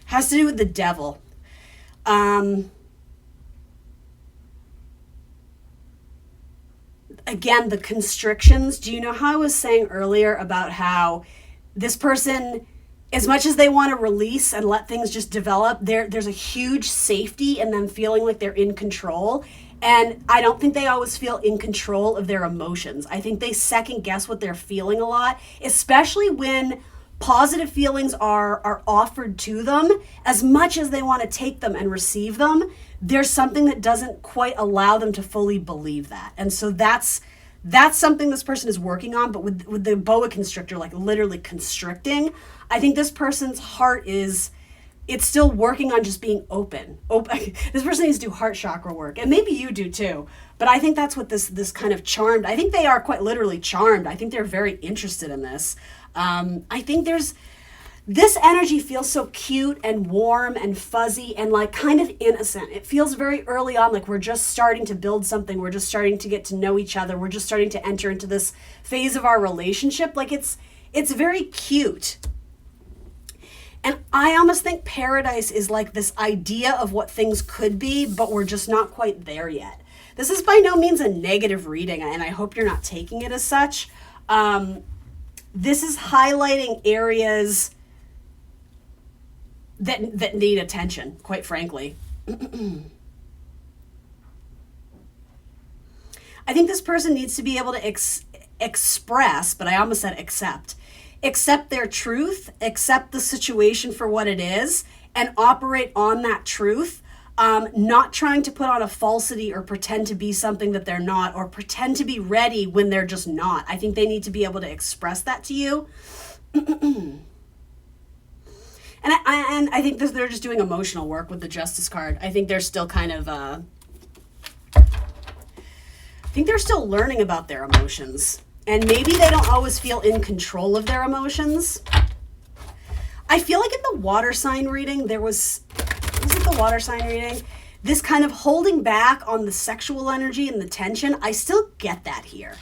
the devil. Again, the constrictions. Do you know how I was saying earlier about how this person, as much as they want to release and let things just develop, there's a huge safety in them feeling like they're in control. And I don't think they always feel in control of their emotions. I think they second guess what they're feeling a lot, especially when positive feelings are offered to them. As much as they want to take them and receive them, there's something that doesn't quite allow them to fully believe that. And so that's something this person is working on. But with the boa constrictor, like literally constricting, I think this person's heart it's still working on just being open. This person needs to do heart chakra work, and maybe you do too. But I think that's what this kind of charmed, I think they are quite literally charmed. I think they're very interested in this. I think this energy feels so cute and warm and fuzzy and like kind of innocent. It feels very early on, like we're just starting to build something. We're just starting to get to know each other. We're just starting to enter into this phase of our relationship. Like it's very cute. And I almost think paradise is like this idea of what things could be, but we're just not quite there yet. This is by no means a negative reading, and I hope you're not taking it as such. This is highlighting areas that need attention, quite frankly. I think this person needs to be able to express, but I almost said accept their truth, accept the situation for what it is, and operate on that truth, not trying to put on a falsity or pretend to be something that they're not, or pretend to be ready when they're just not. I think they need to be able to express that to you. And I think they're just doing emotional work with the Justice card. I think they're still kind of, I think they're still learning about their emotions. And maybe they don't always feel in control of their emotions. I feel like in the water sign reading, was it the water sign reading? This kind of holding back on the sexual energy and the tension. I still get that here.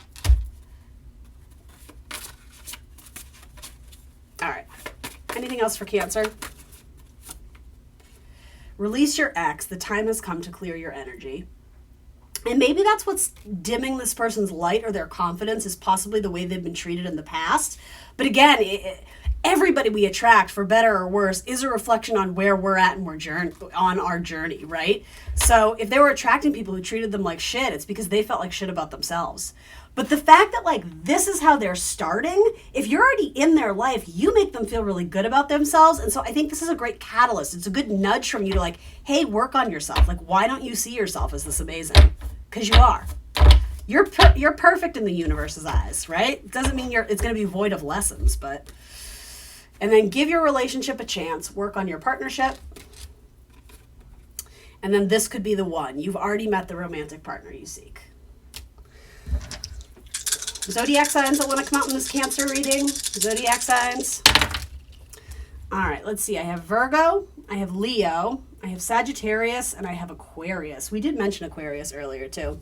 All right. Anything else for Cancer? Release your ex. The time has come to clear your energy. And maybe that's what's dimming this person's light or their confidence, is possibly the way they've been treated in the past. But again, everybody we attract, for better or worse, is a reflection on where we're at and on our journey, right? So if they were attracting people who treated them like shit, it's because they felt like shit about themselves. But the fact that like this is how they're starting, if you're already in their life, you make them feel really good about themselves. And so I think this is a great catalyst. It's a good nudge from you to like, hey, work on yourself. Like, why don't you see yourself as this amazing? Because you are. You're perfect in the universe's eyes, right? It doesn't mean it's going to be void of lessons, but. And then give your relationship a chance. Work on your partnership. And then this could be the one. You've already met the romantic partner you seek. Zodiac signs that want to come out in this Cancer reading. Zodiac signs. All right, let's see. I have Virgo, I have Leo, I have Sagittarius, and I have Aquarius. We did mention Aquarius earlier, too.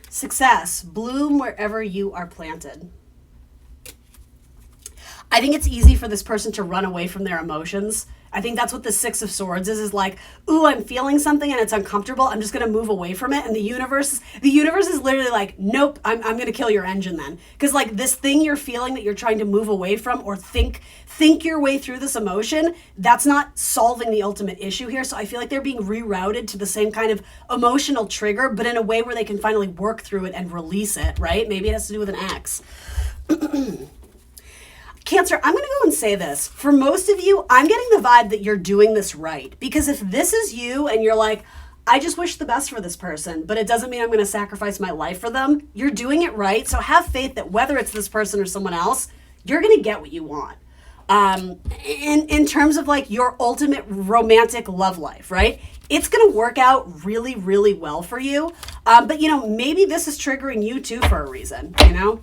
Success. Bloom wherever you are planted. I think it's easy for this person to run away from their emotions. I think that's what the Six of Swords is like, ooh, I'm feeling something and it's uncomfortable. I'm just going to move away from it. And the universe is literally like, nope, I'm going to kill your engine then. Because like this thing you're feeling that you're trying to move away from or think your way through this emotion, that's not solving the ultimate issue here. So I feel like they're being rerouted to the same kind of emotional trigger, but in a way where they can finally work through it and release it, right? Maybe it has to do with an ex. Cancer, I'm going to go and say this. For most of you, I'm getting the vibe that you're doing this right. Because if this is you and you're like, I just wish the best for this person, but it doesn't mean I'm going to sacrifice my life for them, you're doing it right. So have faith that whether it's this person or someone else, you're going to get what you want. In terms of like your ultimate romantic love life, right? It's going to work out really, really well for you. But, you know, maybe this is triggering you too for a reason, you know?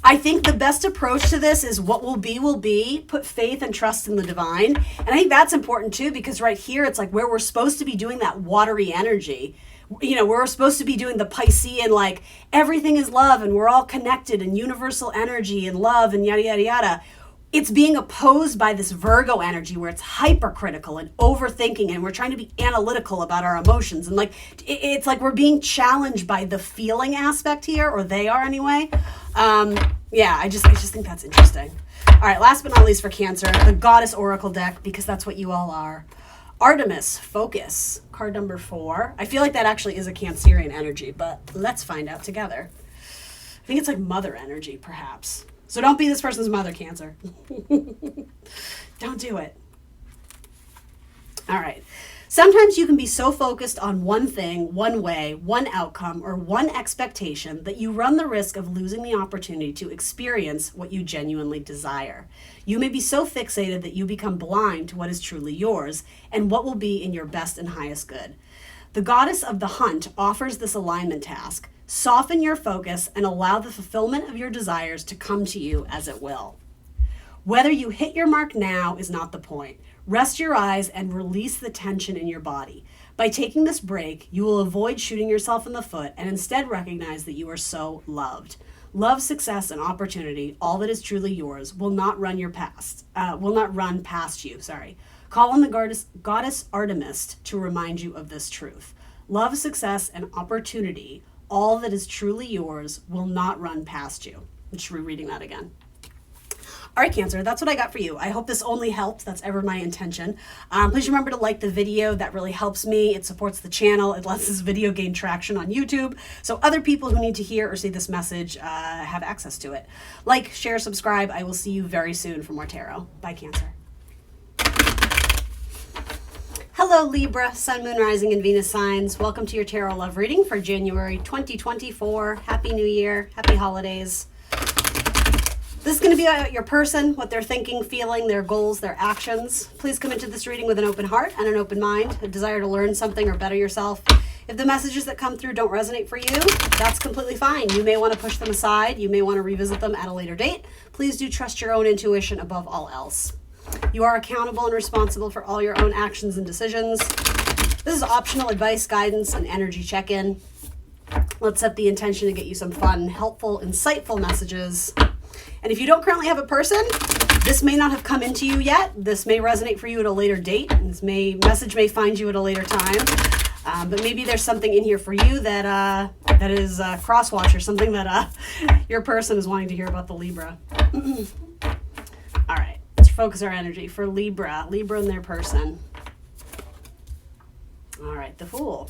I think the best approach to this is what will be, put faith and trust in the divine. And I think that's important too, because right here, it's like where we're supposed to be doing that watery energy. You know, we're supposed to be doing the Piscean, like everything is love and we're all connected and universal energy and love and yada, yada, yada. It's being opposed by this Virgo energy where it's hypercritical and overthinking and we're trying to be analytical about our emotions. And like, it's like we're being challenged by the feeling aspect here, or they are anyway. Yeah, I just think that's interesting. All right, last but not least for Cancer, the Goddess Oracle deck, because that's what you all are. Artemis, Focus, card number 4. I feel like that actually is a Cancerian energy, but let's find out together. I think it's like mother energy, perhaps. So don't be this person's mother, Cancer. Don't do it. All right. Sometimes you can be so focused on one thing, one way, one outcome, or one expectation that you run the risk of losing the opportunity to experience what you genuinely desire. You may be so fixated that you become blind to what is truly yours and what will be in your best and highest good. The Goddess of the Hunt offers this alignment task. Soften your focus and allow the fulfillment of your desires to come to you as it will. Whether you hit your mark now is not the point. Rest your eyes and release the tension in your body. By taking this break, you will avoid shooting yourself in the foot and instead recognize that you are so loved. Love, success, and opportunity, all that is truly yours, will not run past you. Call on the goddess Artemis to remind you of this truth. Love, success, and opportunity, all that is truly yours, will not run past you. I'm just rereading that again. All right, Cancer, that's what I got for you. I hope this only helped. That's ever my intention. Please remember to like the video. That really helps me. It supports the channel. It lets this video gain traction on YouTube, so other people who need to hear or see this message have access to it. Like, share, subscribe. I will see you very soon for more tarot. Bye, Cancer. Hello, Libra, Sun, Moon, Rising, and Venus signs. Welcome to your tarot love reading for January 2024. Happy New Year. Happy holidays. This is going to be about your person, what they're thinking, feeling, their goals, their actions. Please come into this reading with an open heart and an open mind, a desire to learn something or better yourself. If the messages that come through don't resonate for you, that's completely fine. You may want to push them aside. You may want to revisit them at a later date. Please do trust your own intuition above all else. You are accountable and responsible for all your own actions and decisions. This is optional advice, guidance, and energy check-in. Let's set the intention to get you some fun, helpful, insightful messages. And if you don't currently have a person, this may not have come into you yet. This may resonate for you at a later date. This message may find you at a later time. But maybe there's something in here for you that is crosswatch or something that your person is wanting to hear about the Libra. All right, let's focus our energy for Libra and their person. All right, the Fool.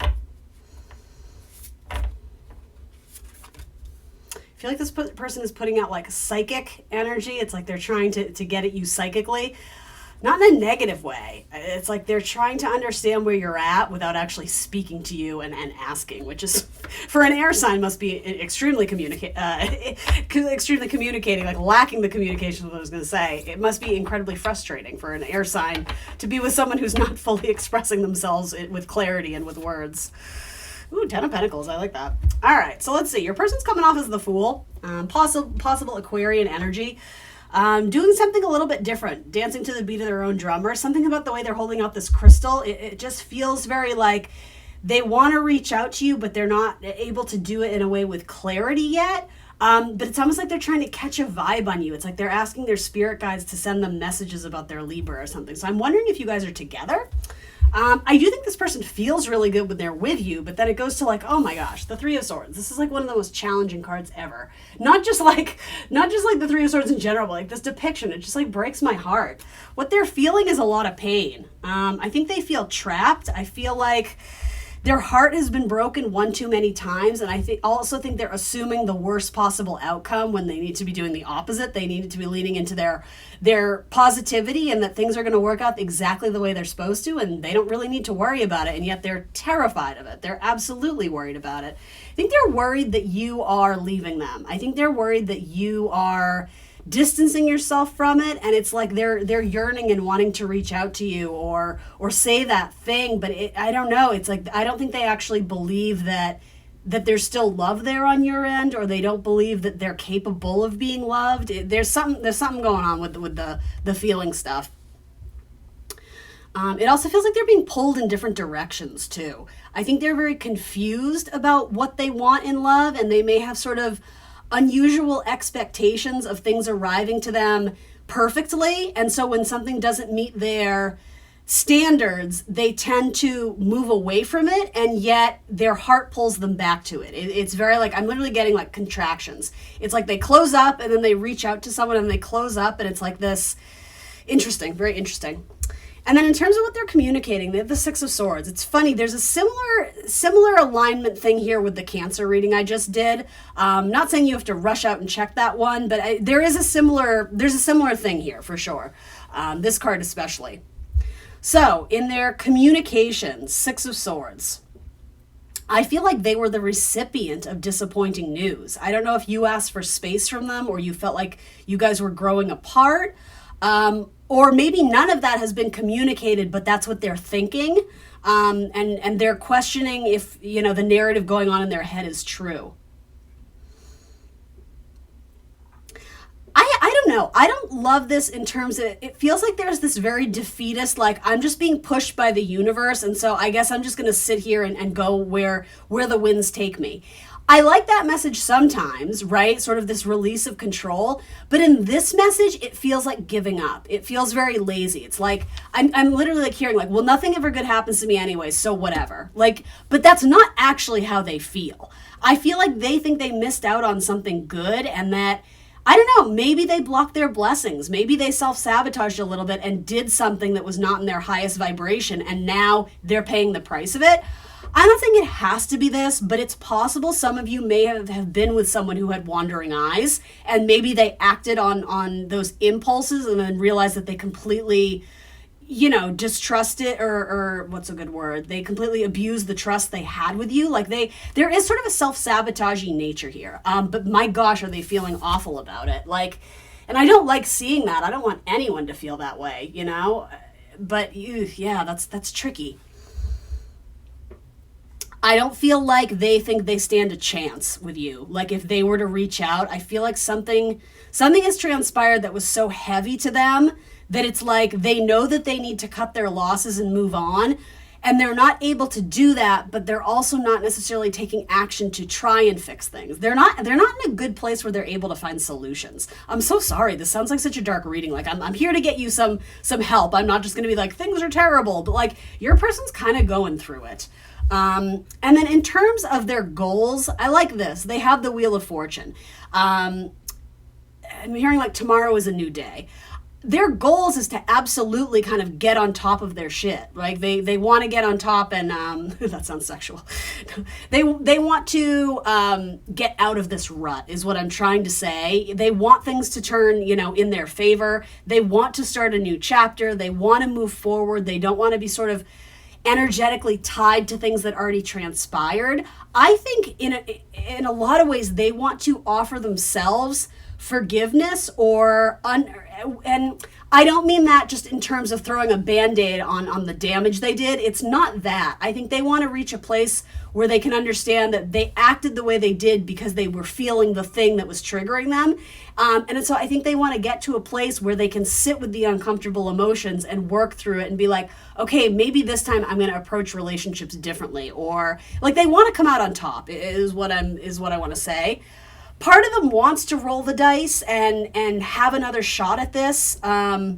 I feel like this person is putting out like psychic energy. It's like they're trying to get at you psychically. not in a negative way. It's like they're trying to understand where you're at without actually speaking to you and asking, which is, for an air sign, must be extremely extremely communicating, like lacking the communication is what I was going to say. It must be incredibly frustrating for an air sign to be with someone who's not fully expressing themselves with clarity and with words. Ooh, 10 of Pentacles. I like that. All right, so let's see. Your person's coming off as the Fool. Possible Aquarian energy. Doing something a little bit different, dancing to the beat of their own drum, or something about the way they're holding out this crystal. It just feels very like they want to reach out to you, but they're not able to do it in a way with clarity yet. But it's almost like they're trying to catch a vibe on you. It's like they're asking their spirit guides to send them messages about their Libra or something. So I'm wondering if you guys are together. I do think this person feels really good when they're with you, but then it goes to like, oh my gosh, the Three of Swords. This is like one of the most challenging cards ever. Not just like the Three of Swords in general, but like this depiction, it just like breaks my heart. What they're feeling is a lot of pain. I think they feel trapped. I feel like their heart has been broken one too many times, and I also think they're assuming the worst possible outcome when they need to be doing the opposite. They need to be leaning into their positivity and that things are going to work out exactly the way they're supposed to, and they don't really need to worry about it, and yet they're terrified of it. They're absolutely worried about it. I think they're worried that you are leaving them. I think they're worried that you are distancing yourself from it, and it's like they're yearning and wanting to reach out to you or say that thing, but I don't know, it's like I don't think they actually believe that there's still love there on your end, or they don't believe that they're capable of being loved. There's something going on with the feeling stuff. It also feels like they're being pulled in different directions too. I think they're very confused about what they want in love, and they may have sort of unusual expectations of things arriving to them perfectly, and so when something doesn't meet their standards, they tend to move away from it, and yet their heart pulls them back to it. It's very like, I'm literally getting like contractions. It's like they close up and then they reach out to someone and they close up, and it's like this interesting, very interesting. And then in terms of what they're communicating, they have the Six of Swords. It's funny, there's a similar alignment thing here with the Cancer reading I just did. Not saying you have to rush out and check that one, but there's a similar thing here for sure. This card especially. So in their communications, Six of Swords, I feel like they were the recipient of disappointing news. I don't know if you asked for space from them, or you felt like you guys were growing apart. Or maybe none of that has been communicated, but that's what they're thinking. And they're questioning if, the narrative going on in their head is true. I don't know. I don't love this in terms of, it feels like there's this very defeatist, like I'm just being pushed by the universe, and so I guess I'm just going to sit here and go where the winds take me. I like that message sometimes, right? Sort of this release of control. But in this message, it feels like giving up. It feels very lazy. It's like, I'm literally like hearing like, well, nothing ever good happens to me anyway, so whatever. Like, but that's not actually how they feel. I feel like they think they missed out on something good, and that, I don't know, maybe they blocked their blessings. Maybe they self-sabotaged a little bit and did something that was not in their highest vibration, and now they're paying the price of it. I don't think it has to be this, but it's possible some of you may have been with someone who had wandering eyes, and maybe they acted on those impulses and then realized that they completely, distrust it, or what's a good word? They completely abused the trust they had with you. Like there is sort of a self-sabotaging nature here. But my gosh, are they feeling awful about it? Like, and I don't like seeing that. I don't want anyone to feel that way, but yeah, that's tricky. I don't feel like they think they stand a chance with you. Like if they were to reach out, I feel like something has transpired that was so heavy to them that it's like they know that they need to cut their losses and move on, and they're not able to do that, but they're also not necessarily taking action to try and fix things. They're not in a good place where they're able to find solutions. I'm so sorry. This sounds like such a dark reading. Like I'm here to get you some help. I'm not just going to be like, things are terrible, but like your person's kind of going through it. And then in terms of their goals, I like this. They have the Wheel of Fortune. I'm hearing like tomorrow is a new day. their goals is to absolutely kind of get on top of their shit. Like they want to get on top and that sounds sexual. They want to get out of this rut is what I'm trying to say. They want things to turn, in their favor. They want to start a new chapter. They want to move forward. They don't want to be sort of energetically tied to things that already transpired. I think in a lot of ways they want to offer themselves forgiveness and I don't mean that just in terms of throwing a band-aid on the damage they did. It's not that. I think they want to reach a place where they can understand that they acted the way they did because they were feeling the thing that was triggering them. And so I think they want to get to a place where they can sit with the uncomfortable emotions and work through it and be like, okay, maybe this time I'm going to approach relationships differently, or like they want to come out on top is what I want to say. Part of them wants to roll the dice and have another shot at this. But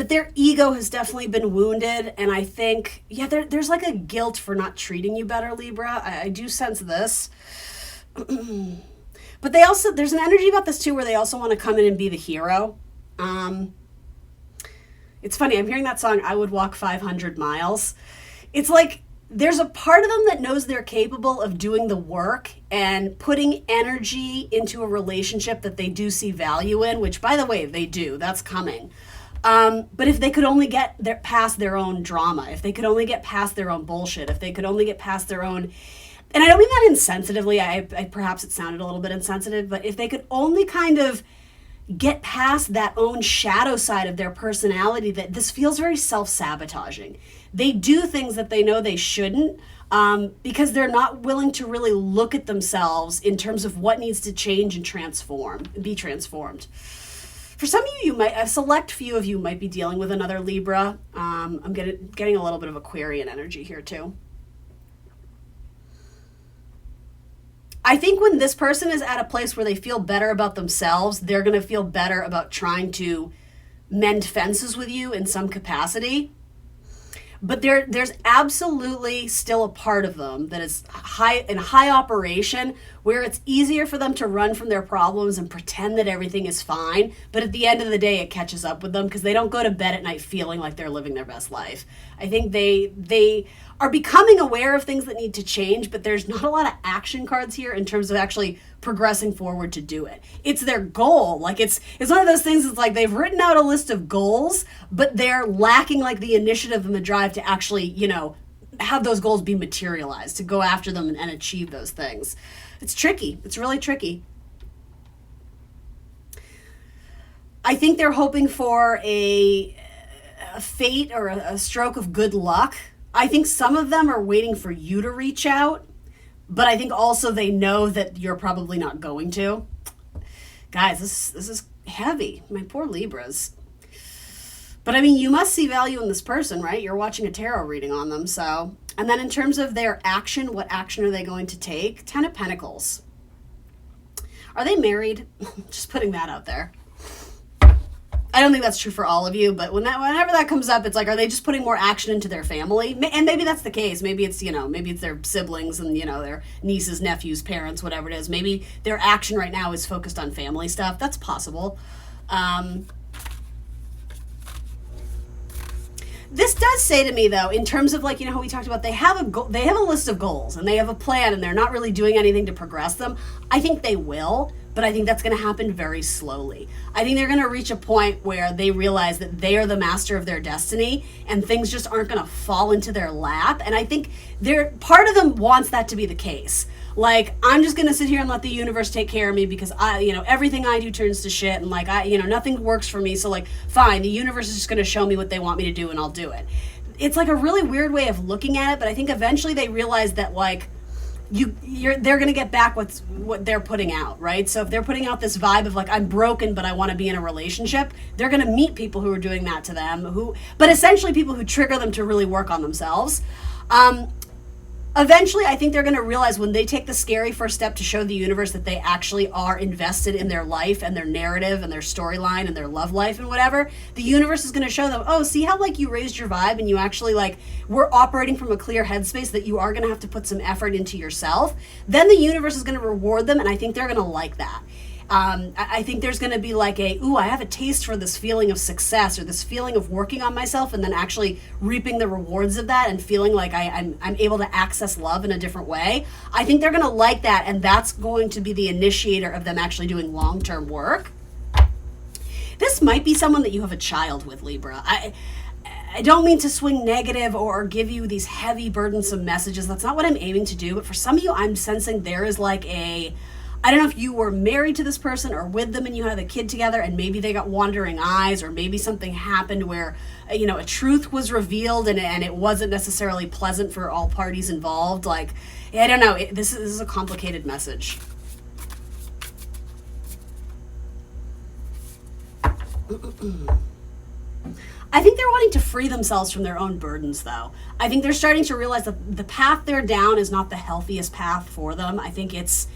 their ego has definitely been wounded. And I think, there's like a guilt for not treating you better, Libra. I do sense this. But there's an energy about this too, where they also want to come in and be the hero. It's funny. I'm hearing that song, I Would Walk 500 Miles. It's like, there's a part of them that knows they're capable of doing the work and putting energy into a relationship that they do see value in, which, by the way, they do. That's coming. But if they could only get past their own drama, if they could only get past their own bullshit, if they could only get past their own... And I don't mean that insensitively. I perhaps it sounded a little bit insensitive, but if they could only kind of get past that own shadow side of their personality, that this feels very self-sabotaging. They do things that they know they shouldn't because they're not willing to really look at themselves in terms of what needs to change and be transformed. For some of you, a select few of you might be dealing with another Libra. I'm getting a little bit of Aquarian energy here too. I think when this person is at a place where they feel better about themselves, they're going to feel better about trying to mend fences with you in some capacity. But there's absolutely still a part of them that is in high operation, where it's easier for them to run from their problems and pretend that everything is fine. But at the end of the day, it catches up with them because they don't go to bed at night feeling like they're living their best life. I think they are becoming aware of things that need to change, but there's not a lot of action cards here in terms of actually progressing forward to do it. It's their goal. Like it's one of those things. It's like they've written out a list of goals, but they're lacking like the initiative and the drive to actually, have those goals be materialized, to go after them and achieve those things. It's tricky. It's really tricky. I think they're hoping for a fate or a stroke of good luck. I think some of them are waiting for you to reach out, but I think also they know that you're probably not going to. Guys, this is heavy. My poor Libras. But I mean, you must see value in this person, right? You're watching a tarot reading on them, so. And then in terms of their action, what action are they going to take? 10 of Pentacles. Are they married? Just putting that out there. I don't think that's true for all of you, but whenever that comes up, it's like, are they just putting more action into their family? And maybe that's the case. Maybe it's, maybe it's their siblings and, their nieces, nephews, parents, whatever it is. Maybe their action right now is focused on family stuff. That's possible. This does say to me, though, in terms of like, how we talked about, they have a list of goals and they have a plan and they're not really doing anything to progress them. I think they will, but I think that's going to happen very slowly. I think they're going to reach a point where they realize that they are the master of their destiny and things just aren't going to fall into their lap. And I think part of them wants that to be the case. Like, I'm just going to sit here and let the universe take care of me because everything I do turns to shit and like, nothing works for me. So like, fine, the universe is just going to show me what they want me to do and I'll do it. It's like a really weird way of looking at it, but I think eventually they realize that like, they're going to get back what they're putting out, right? So if they're putting out this vibe of like, I'm broken, but I want to be in a relationship, they're going to meet people who are doing that to them, but essentially people who trigger them to really work on themselves. Eventually, I think they're going to realize when they take the scary first step to show the universe that they actually are invested in their life and their narrative and their storyline and their love life and whatever, the universe is going to show them, oh, see how like you raised your vibe and you actually like we're operating from a clear headspace that you are going to have to put some effort into yourself. Then the universe is going to reward them, and I think they're going to like that. I think there's going to be like I have a taste for this feeling of success or this feeling of working on myself and then actually reaping the rewards of that and feeling like I'm able to access love in a different way. I think they're going to like that, and that's going to be the initiator of them actually doing long-term work. This might be someone that you have a child with, Libra. I don't mean to swing negative or give you these heavy, burdensome messages. That's not what I'm aiming to do. But for some of you, I'm sensing there is like I don't know if you were married to this person or with them and you had a kid together and maybe they got wandering eyes, or maybe something happened where, a truth was revealed and it wasn't necessarily pleasant for all parties involved. Like, I don't know. This is a complicated message. I think they're wanting to free themselves from their own burdens, though. I think they're starting to realize that the path they're down is not the healthiest path for them. I think it's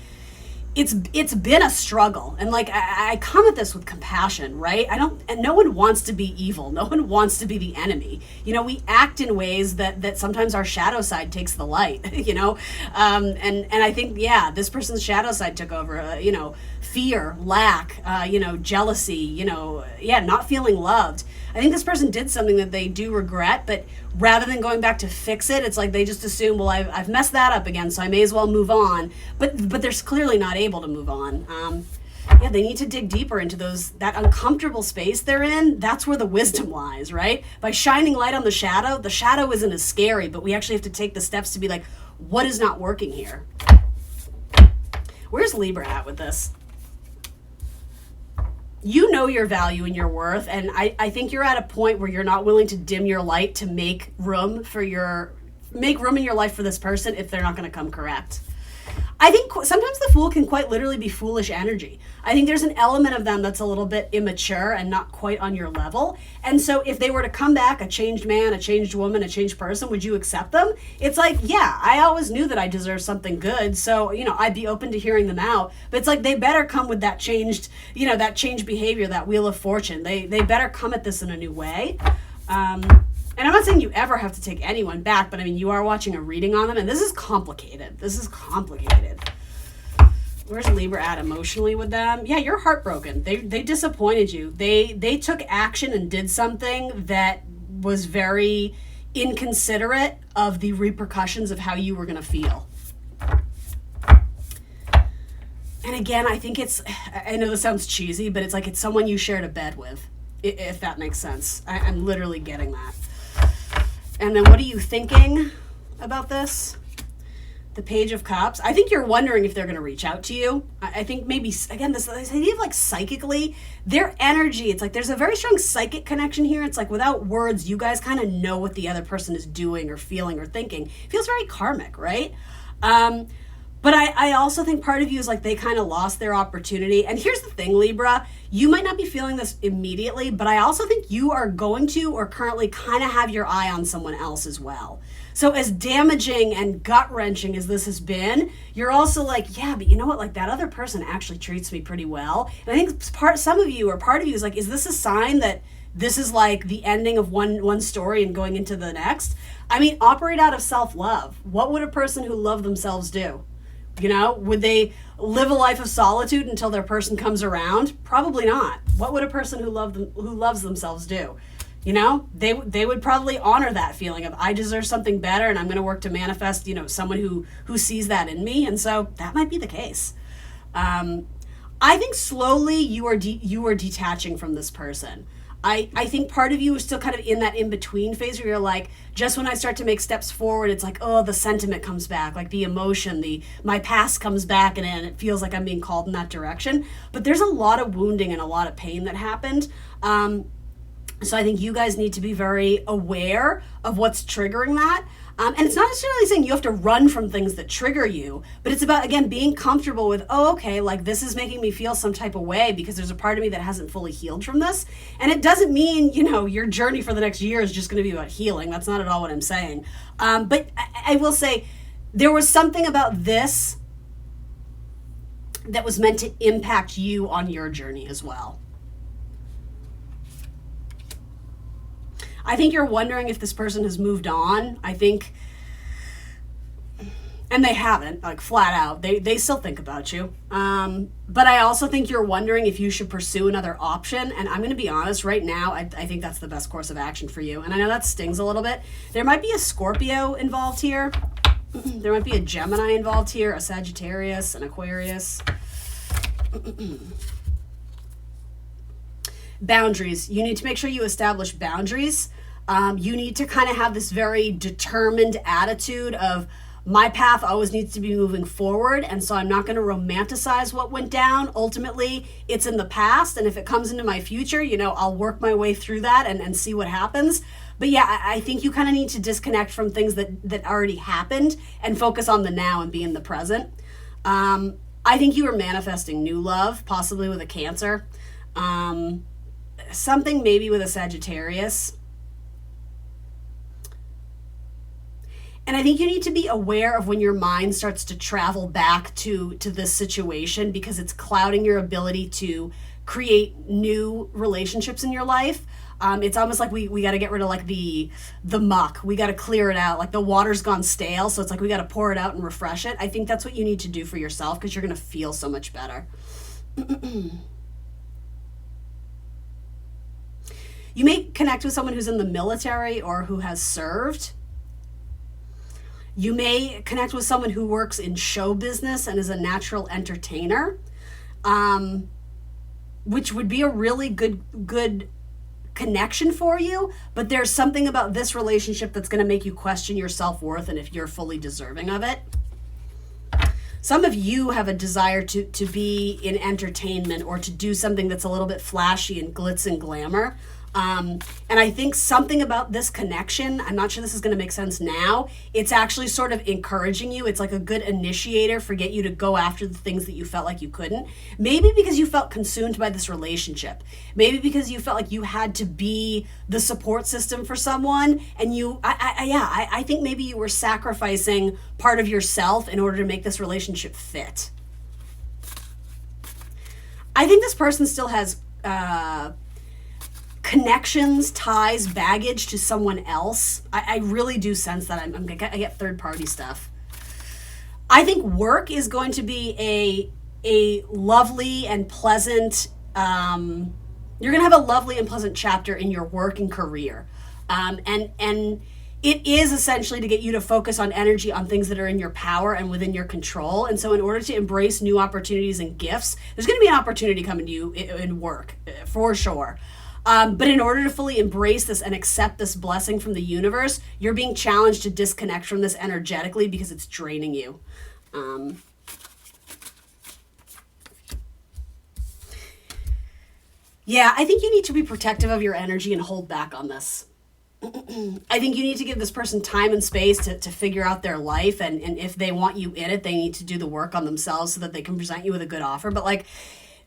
been a struggle, and like I come at this with compassion, right? And no one wants to be evil. No one wants to be the enemy. We act in ways that sometimes our shadow side takes the light. And I think this person's shadow side took over. Fear, lack, jealousy. Not feeling loved. I think this person did something that they do regret, but rather than going back to fix it, it's like they just assume, well, I've messed that up again, so I may as well move on. But they're clearly not able to move on. They need to dig deeper into that uncomfortable space they're in. That's where the wisdom lies, right? By shining light on the shadow isn't as scary, but we actually have to take the steps to be like, what is not working here? Where's Libra at with this? You know your value and your worth, and I think you're at a point where you're not willing to dim your light to make room in your life for this person if they're not going to come correct. I think sometimes the Fool can quite literally be foolish energy. I think there's an element of them that's a little bit immature and not quite on your level. And so if they were to come back, a changed man, a changed woman, a changed person, would you accept them? It's like, I always knew that I deserved something good. So, I'd be open to hearing them out. But it's like, they better come with that changed, that changed behavior, that wheel of fortune. They better come at this in a new way. And I'm not saying you ever have to take anyone back, but you are watching a reading on them, and this is complicated. Where's Libra at emotionally with them? Yeah, you're heartbroken. They disappointed you. They took action and did something that was very inconsiderate of the repercussions of how you were going to feel. And again, I think I know this sounds cheesy, but it's like it's someone you shared a bed with, if that makes sense. I'm literally getting that. And then what are you thinking about this? The Page of Cups. I think you're wondering if they're going to reach out to you. I think maybe, again, this idea of like psychically, their energy, it's like there's a very strong psychic connection here. It's like without words, you guys kind of know what the other person is doing or feeling or thinking. It feels very karmic, right? But I also think part of you is like they kind of lost their opportunity. And here's the thing, Libra, you might not be feeling this immediately, but I also think you are going to or currently kind of have your eye on someone else as well. So as damaging and gut-wrenching as this has been, you're also like, yeah, but you know what? Like that other person actually treats me pretty well. And I think part of you is like, is this a sign that this is like the ending of one story and going into the next? Operate out of self-love. What would a person who loved themselves do? Would they live a life of solitude until their person comes around? Probably not. What would a person who loves themselves do? They would probably honor that feeling of I deserve something better and I'm going to work to manifest, someone who sees that in me. And so that might be the case. I think slowly you are detaching from this person. I think part of you is still kind of in that in-between phase where you're like, just when I start to make steps forward, it's like, oh, the sentiment comes back, like the emotion, my past comes back and it feels like I'm being called in that direction. But there's a lot of wounding and a lot of pain that happened. So I think you guys need to be very aware of what's triggering that. And it's not necessarily saying you have to run from things that trigger you, but it's about, again, being comfortable with, oh, okay, like this is making me feel some type of way because there's a part of me that hasn't fully healed from this. And it doesn't mean, your journey for the next year is just going to be about healing. That's not at all what I'm saying. But I will say there was something about this that was meant to impact you on your journey as well. I think you're wondering if this person has moved on. And And they haven't, like, flat out. They still think about you. But I also think you're wondering if you should pursue another option. And I'm going to be honest, right now, I think that's the best course of action for you. And I know that stings a little bit. There might be a Scorpio involved here. There might be a Gemini involved here, a Sagittarius, an Aquarius. Boundaries. You need to make sure you establish boundaries. You need to kind of have this very determined attitude of, my path always needs to be moving forward, and so I'm not going to romanticize what went down. Ultimately, it's in the past, and if it comes into my future, I'll work my way through that and see what happens. But yeah, I think you kind of need to disconnect from things that already happened and focus on the now and be in the present. I think you were manifesting new love, possibly with a Cancer. Something maybe with a Sagittarius. And I think you need to be aware of when your mind starts to travel back to this situation, because it's clouding your ability to create new relationships in your life. It's almost like we got to get rid of like the muck. We got to clear it out. Like the water's gone stale, so it's like we got to pour it out and refresh it. I think that's what you need to do for yourself, because you're going to feel so much better. You may connect with someone who's in the military or who has served. You may connect with someone who works in show business and is a natural entertainer, which would be a really good connection for you. But there's something about this relationship that's going to make you question your self-worth and if you're fully deserving of it. Some of you have a desire to be in entertainment or to do something that's a little bit flashy and glitz and glamour. And I think something about this connection, I'm not sure this is going to make sense now, it's actually sort of encouraging you. It's like a good initiator for get you to go after the things that you felt like you couldn't. Maybe because you felt consumed by this relationship. Maybe because you felt like you had to be the support system for someone. And I think maybe you were sacrificing part of yourself in order to make this relationship fit. I think this person still has connections, ties, baggage to someone else. I really do sense that. I get third-party stuff. I think work is going to be a lovely and pleasant, you're going to have a lovely and pleasant chapter in your work and career. And it is essentially to get you to focus on energy on things that are in your power and within your control. And so in order to embrace new opportunities and gifts, there's going to be an opportunity coming to you in work, for sure. But in order to fully embrace this and accept this blessing from the universe, you're being challenged to disconnect from this energetically because it's draining you. I think you need to be protective of your energy and hold back on this. I think you need to give this person time and space to figure out their life. And if they want you in it, they need to do the work on themselves so that they can present you with a good offer. But like,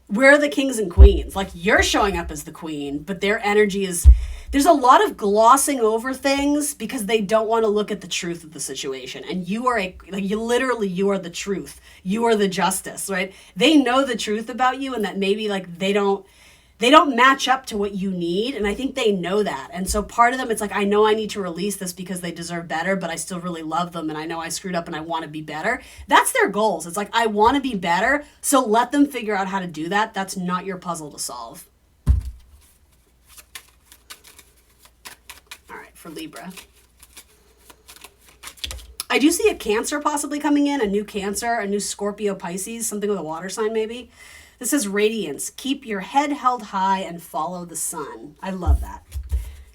we're the kings and queens. Like, you're showing up as the queen, but their energy is, there's a lot of glossing over things because they don't want to look at the truth of the situation. And you are you are the truth. You are the justice, right? They know the truth about you and that maybe like they don't match up to what you need. And I think they know that. And so part of them, it's like, I know I need to release this because they deserve better, but I still really love them. And I know I screwed up and I want to be better. That's their goals. It's like, I want to be better. So let them figure out how to do that. That's not your puzzle to solve. All right, for Libra. I do see a Cancer possibly coming in, a new Cancer, a new Scorpio, Pisces, something with a water sign maybe. This is radiance. Keep your head held high and follow the sun. I love that.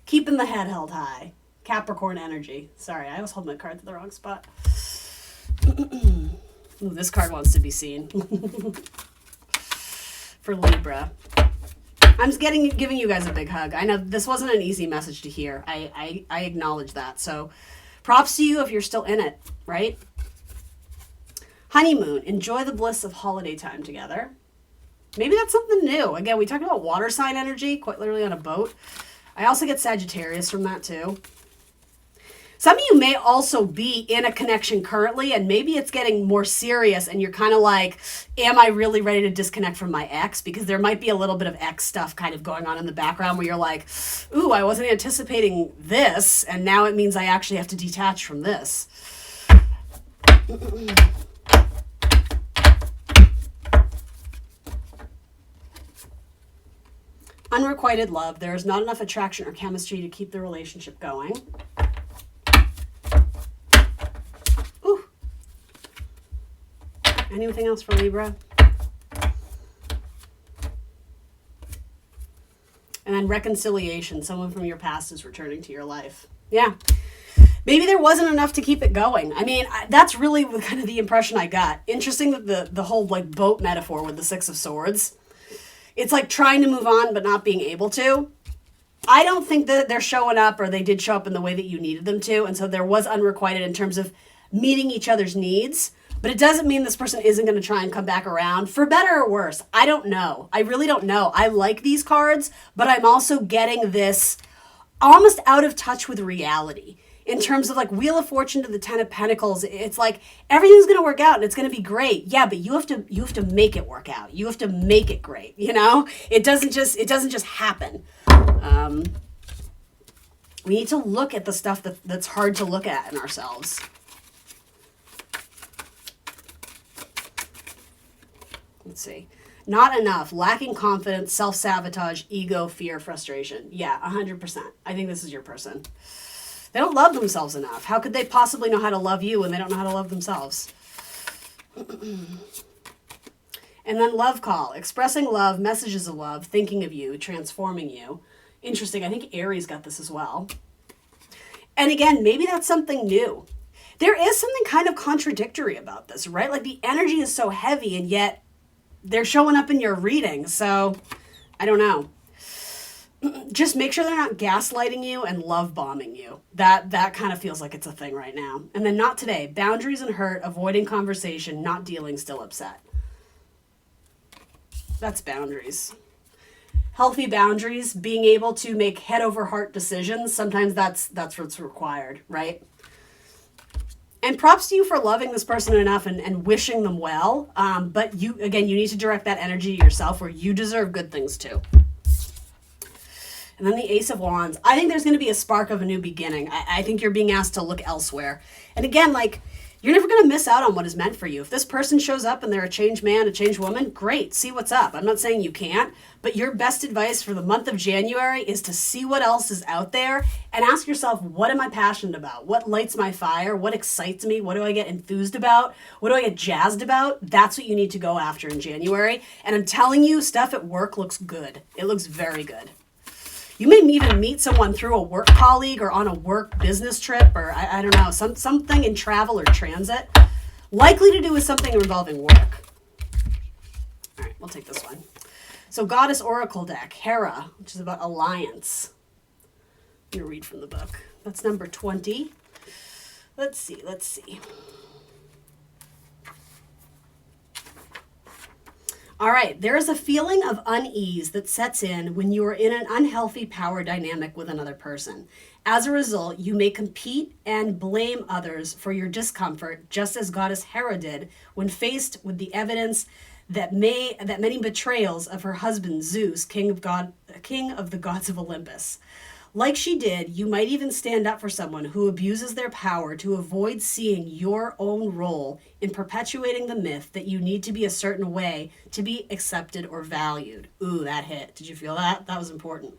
Keeping the head held high. Capricorn energy. Sorry, I always hold my card to the wrong spot. Ooh, this card wants to be seen. For Libra. I'm just giving you guys a big hug. I know this wasn't an easy message to hear. I acknowledge that. So props to you if you're still in it, right? Honeymoon. Enjoy the bliss of holiday time together. Maybe that's something new. Again, we talked about water sign energy, quite literally on a boat. I also get Sagittarius from that too. Some of you may also be in a connection currently, and maybe it's getting more serious and you're kind of like, am I really ready to disconnect from my ex? Because there might be a little bit of ex stuff kind of going on in the background where you're like, ooh, I wasn't anticipating this, and now it means I actually have to detach from this. Unrequited love. There is not enough attraction or chemistry to keep the relationship going. Ooh. Anything else for Libra? And then reconciliation. Someone from your past is returning to your life. Yeah. Maybe there wasn't enough to keep it going. I mean, that's really kind of the impression I got. Interesting that the whole like boat metaphor with the Six of Swords. It's like trying to move on but not being able to. I don't think that they're showing up, or they did show up in the way that you needed them to. And so there was unrequited in terms of meeting each other's needs. But it doesn't mean this person isn't going to try and come back around, for better or worse. I don't know. I really don't know. I like these cards, but I'm also getting this almost out of touch with reality. In terms of like Wheel of Fortune to the Ten of Pentacles, it's like everything's going to work out and it's going to be great. Yeah, but you have to make it work out. You have to make it great. You know, it doesn't just happen. We need to look at the stuff that's hard to look at in ourselves. Let's see. Not enough. Lacking confidence, self-sabotage, ego, fear, frustration. Yeah, 100%. I think this is your person. They don't love themselves enough. How could they possibly know how to love you when they don't know how to love themselves? And then love call. Expressing love, messages of love, thinking of you, transforming you. Interesting. I think Aries got this as well. And again, maybe that's something new. There is something kind of contradictory about this, right? Like the energy is so heavy and yet they're showing up in your reading. So I don't know. Just make sure they're not gaslighting you and love bombing you. That kind of feels like it's a thing right now. And then not today. Boundaries and hurt, avoiding conversation, not dealing, still upset. That's boundaries. Healthy boundaries, being able to make head over heart decisions. Sometimes that's what's required, right? And props to you for loving this person enough and wishing them well. But you need to direct that energy to yourself where you deserve good things too. And then the Ace of Wands. I think there's going to be a spark of a new beginning. I think you're being asked to look elsewhere. And again, like, you're never going to miss out on what is meant for you. If this person shows up and they're a changed man, a changed woman, great. See what's up. I'm not saying you can't, but your best advice for the month of January is to see what else is out there and ask yourself, what am I passionate about? What lights my fire? What excites me? What do I get enthused about? What do I get jazzed about? That's what you need to go after in January. And I'm telling you, stuff at work looks good. It looks very good. You may even meet someone through a work colleague or on a work business trip, or I don't know, something in travel or transit. Likely to do with something involving work. All right, we'll take this one. So Goddess Oracle deck, Hera, which is about alliance. I'm going to read from the book. That's number 20. Let's see. All right, there is a feeling of unease that sets in when you are in an unhealthy power dynamic with another person. As a result, you may compete and blame others for your discomfort, just as Goddess Hera did when faced with the evidence that many betrayals of her husband Zeus, king of the gods of Olympus. Like she did, you might even stand up for someone who abuses their power to avoid seeing your own role in perpetuating the myth that you need to be a certain way to be accepted or valued. Ooh, that hit. Did you feel that? That was important.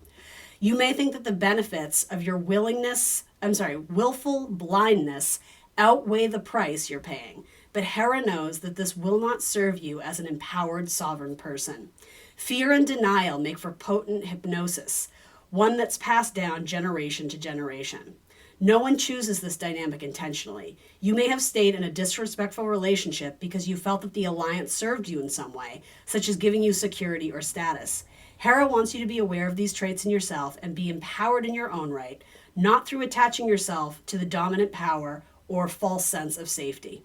You may think that the benefits of your willful blindness outweigh the price you're paying. But Hera knows that this will not serve you as an empowered sovereign person. Fear and denial make for potent hypnosis, one that's passed down generation to generation. No one chooses this dynamic intentionally. You may have stayed in a disrespectful relationship because you felt that the alliance served you in some way, such as giving you security or status. Hera wants you to be aware of these traits in yourself and be empowered in your own right, not through attaching yourself to the dominant power or false sense of safety.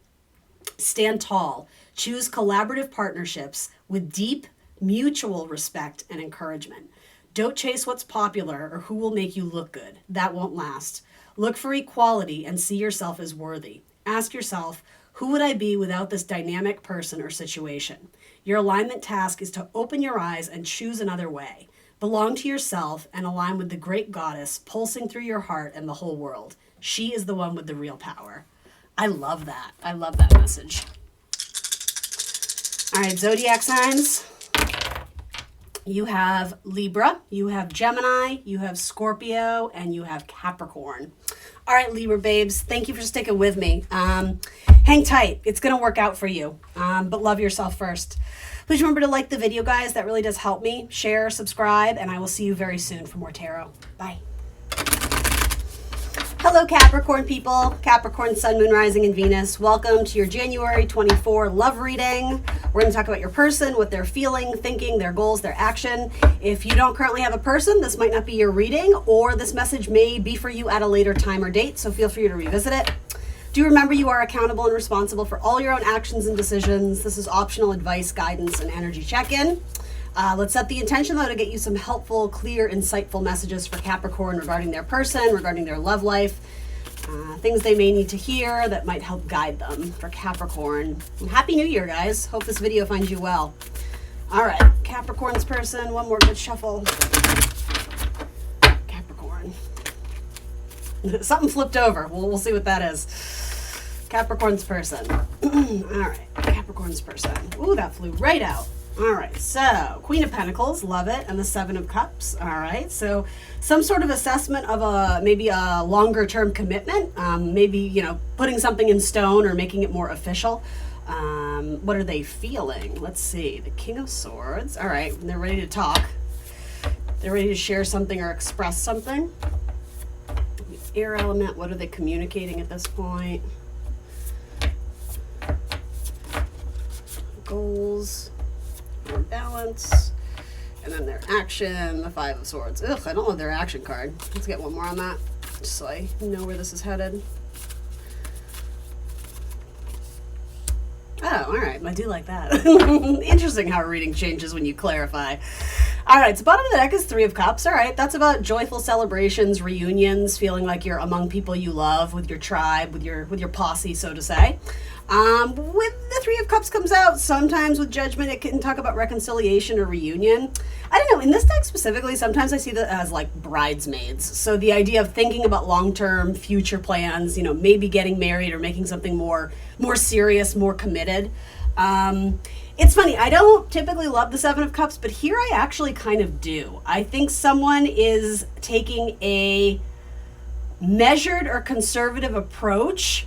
Stand tall. Choose collaborative partnerships with deep mutual respect and encouragement. Don't chase what's popular or who will make you look good. That won't last. Look for equality and see yourself as worthy. Ask yourself, who would I be without this dynamic person or situation? Your alignment task is to open your eyes and choose another way. Belong to yourself and align with the great goddess pulsing through your heart and the whole world. She is the one with the real power. I love that. I love that message. All right, zodiac signs. You have Libra, you have Gemini, you have Scorpio, and you have Capricorn. All right, Libra babes, thank you for sticking with me. Hang tight. It's going to work out for you, but love yourself first. Please remember to like the video, guys. That really does help me. Share, subscribe, and I will see you very soon for more tarot. Bye. Hello, Capricorn people. Capricorn, Sun, Moon, Rising, and Venus. Welcome to your January 24 love reading. We're going to talk about your person, what they're feeling, thinking, their goals, their action. If you don't currently have a person, this might not be your reading, or this message may be for you at a later time or date, so feel free to revisit it. Do remember you are accountable and responsible for all your own actions and decisions. This is optional advice, guidance, and energy check-in. Let's set the intention, though, to get you some helpful, clear, insightful messages for Capricorn regarding their person, regarding their love life, things they may need to hear that might help guide them for Capricorn. And Happy New Year, guys. Hope this video finds you well. All right, Capricorn's person, one more good shuffle. Capricorn. Something flipped over. We'll see what that is. Capricorn's person. All right, Capricorn's person. Ooh, that flew right out. All right, so Queen of Pentacles, love it, and the Seven of Cups. All right, so some sort of assessment of maybe a longer term commitment, maybe, you know, putting something in stone or making it more official. What are they feeling? Let's see, the King of Swords. All right, they're ready to talk. They're ready to share something or express something. The air element, what are they communicating at this point? Goals. Balance, and then their action, the Five of Swords. Ugh, I don't love their action card. Let's get one more on that, just so I know where this is headed. Oh, all right, I do like that. Interesting how a reading changes when you clarify. All right, so bottom of the deck is Three of Cups. All right, that's about joyful celebrations, reunions, feeling like you're among people you love, with your tribe, with your posse, so to say. When the Three of Cups comes out, sometimes with Judgment, it can talk about reconciliation or reunion. I don't know, in this deck specifically, sometimes I see that as like bridesmaids. So the idea of thinking about long-term future plans, you know, maybe getting married or making something more serious, more committed. It's funny, I don't typically love the Seven of Cups, but here I actually kind of do. I think someone is taking a measured or conservative approach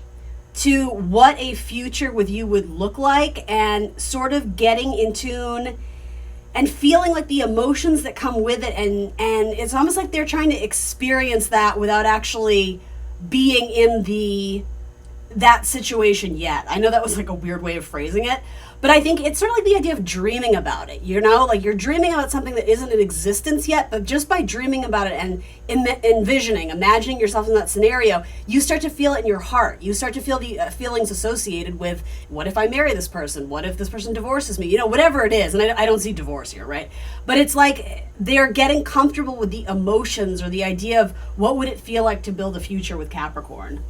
to what a future with you would look like, and sort of getting in tune and feeling like the emotions that come with it, and it's almost like they're trying to experience that without actually being in that situation yet. I know that was like a weird way of phrasing it, but I think it's sort of like the idea of dreaming about it, you know, like you're dreaming about something that isn't in existence yet, but just by dreaming about it and envisioning, imagining yourself in that scenario, you start to feel it in your heart. You start to feel the feelings associated with, what if I marry this person? What if this person divorces me? You know, whatever it is. And I don't see divorce here, right? But it's like they're getting comfortable with the emotions or the idea of what would it feel like to build a future with Capricorn.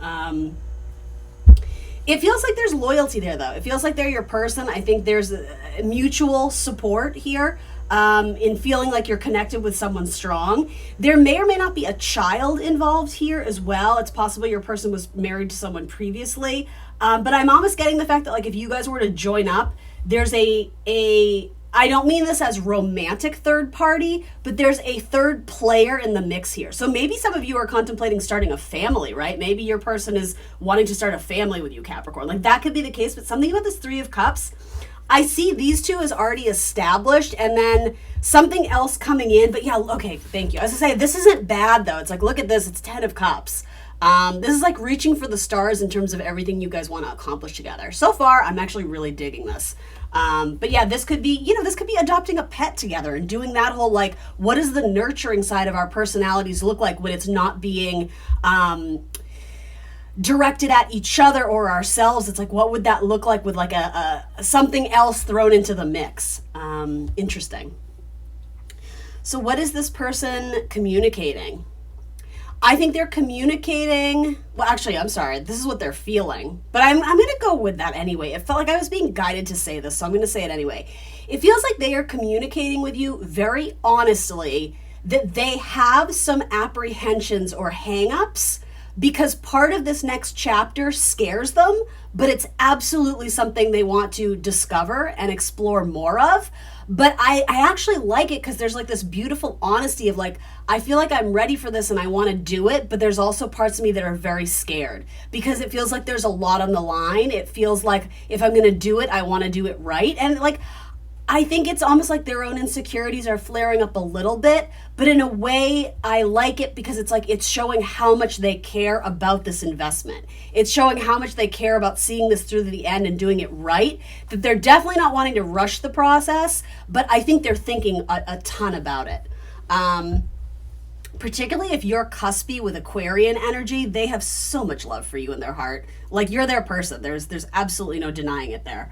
It feels like there's loyalty there, though. It feels like they're your person. I think there's a mutual support here in feeling like you're connected with someone strong. There may or may not be a child involved here as well. It's possible your person was married to someone previously. But I'm almost getting the fact that, like, if you guys were to join up, there's I don't mean this as romantic third party, but there's a third player in the mix here. So maybe some of you are contemplating starting a family, right? Maybe your person is wanting to start a family with you, Capricorn. Like, that could be the case, but something about this Three of Cups, I see these two as already established, and then something else coming in. But yeah, okay, thank you. As I say, this isn't bad, though. It's like, look at this, it's 10 of Cups. This is like reaching for the stars in terms of everything you guys want to accomplish together. So far, I'm actually really digging this. But yeah, this could be, you know, this could be adopting a pet together and doing that whole, like, what does the nurturing side of our personalities look like when it's not being directed at each other or ourselves? It's like, what would that look like with like a something else thrown into the mix? Interesting. So what is this person communicating? I think they're communicating, well, actually, I'm sorry, this is what they're feeling, but I'm going to go with that anyway. It felt like I was being guided to say this, so I'm going to say it anyway. It feels like they are communicating with you very honestly that they have some apprehensions or hang-ups because part of this next chapter scares them, but it's absolutely something they want to discover and explore more of. But I actually like it because there's like this beautiful honesty of like, I feel like I'm ready for this and I want to do it, but there's also parts of me that are very scared because it feels like there's a lot on the line. It feels like if I'm going to do it, I want to do it right. And like, I think it's almost like their own insecurities are flaring up a little bit, but in a way I like it because it's like it's showing how much they care about this investment. It's showing how much they care about seeing this through to the end and doing it right, that they're definitely not wanting to rush the process, but I think they're thinking a ton about it. Particularly if you're cuspy with Aquarian energy, they have so much love for you in their heart. Like you're their person. There's absolutely no denying it there.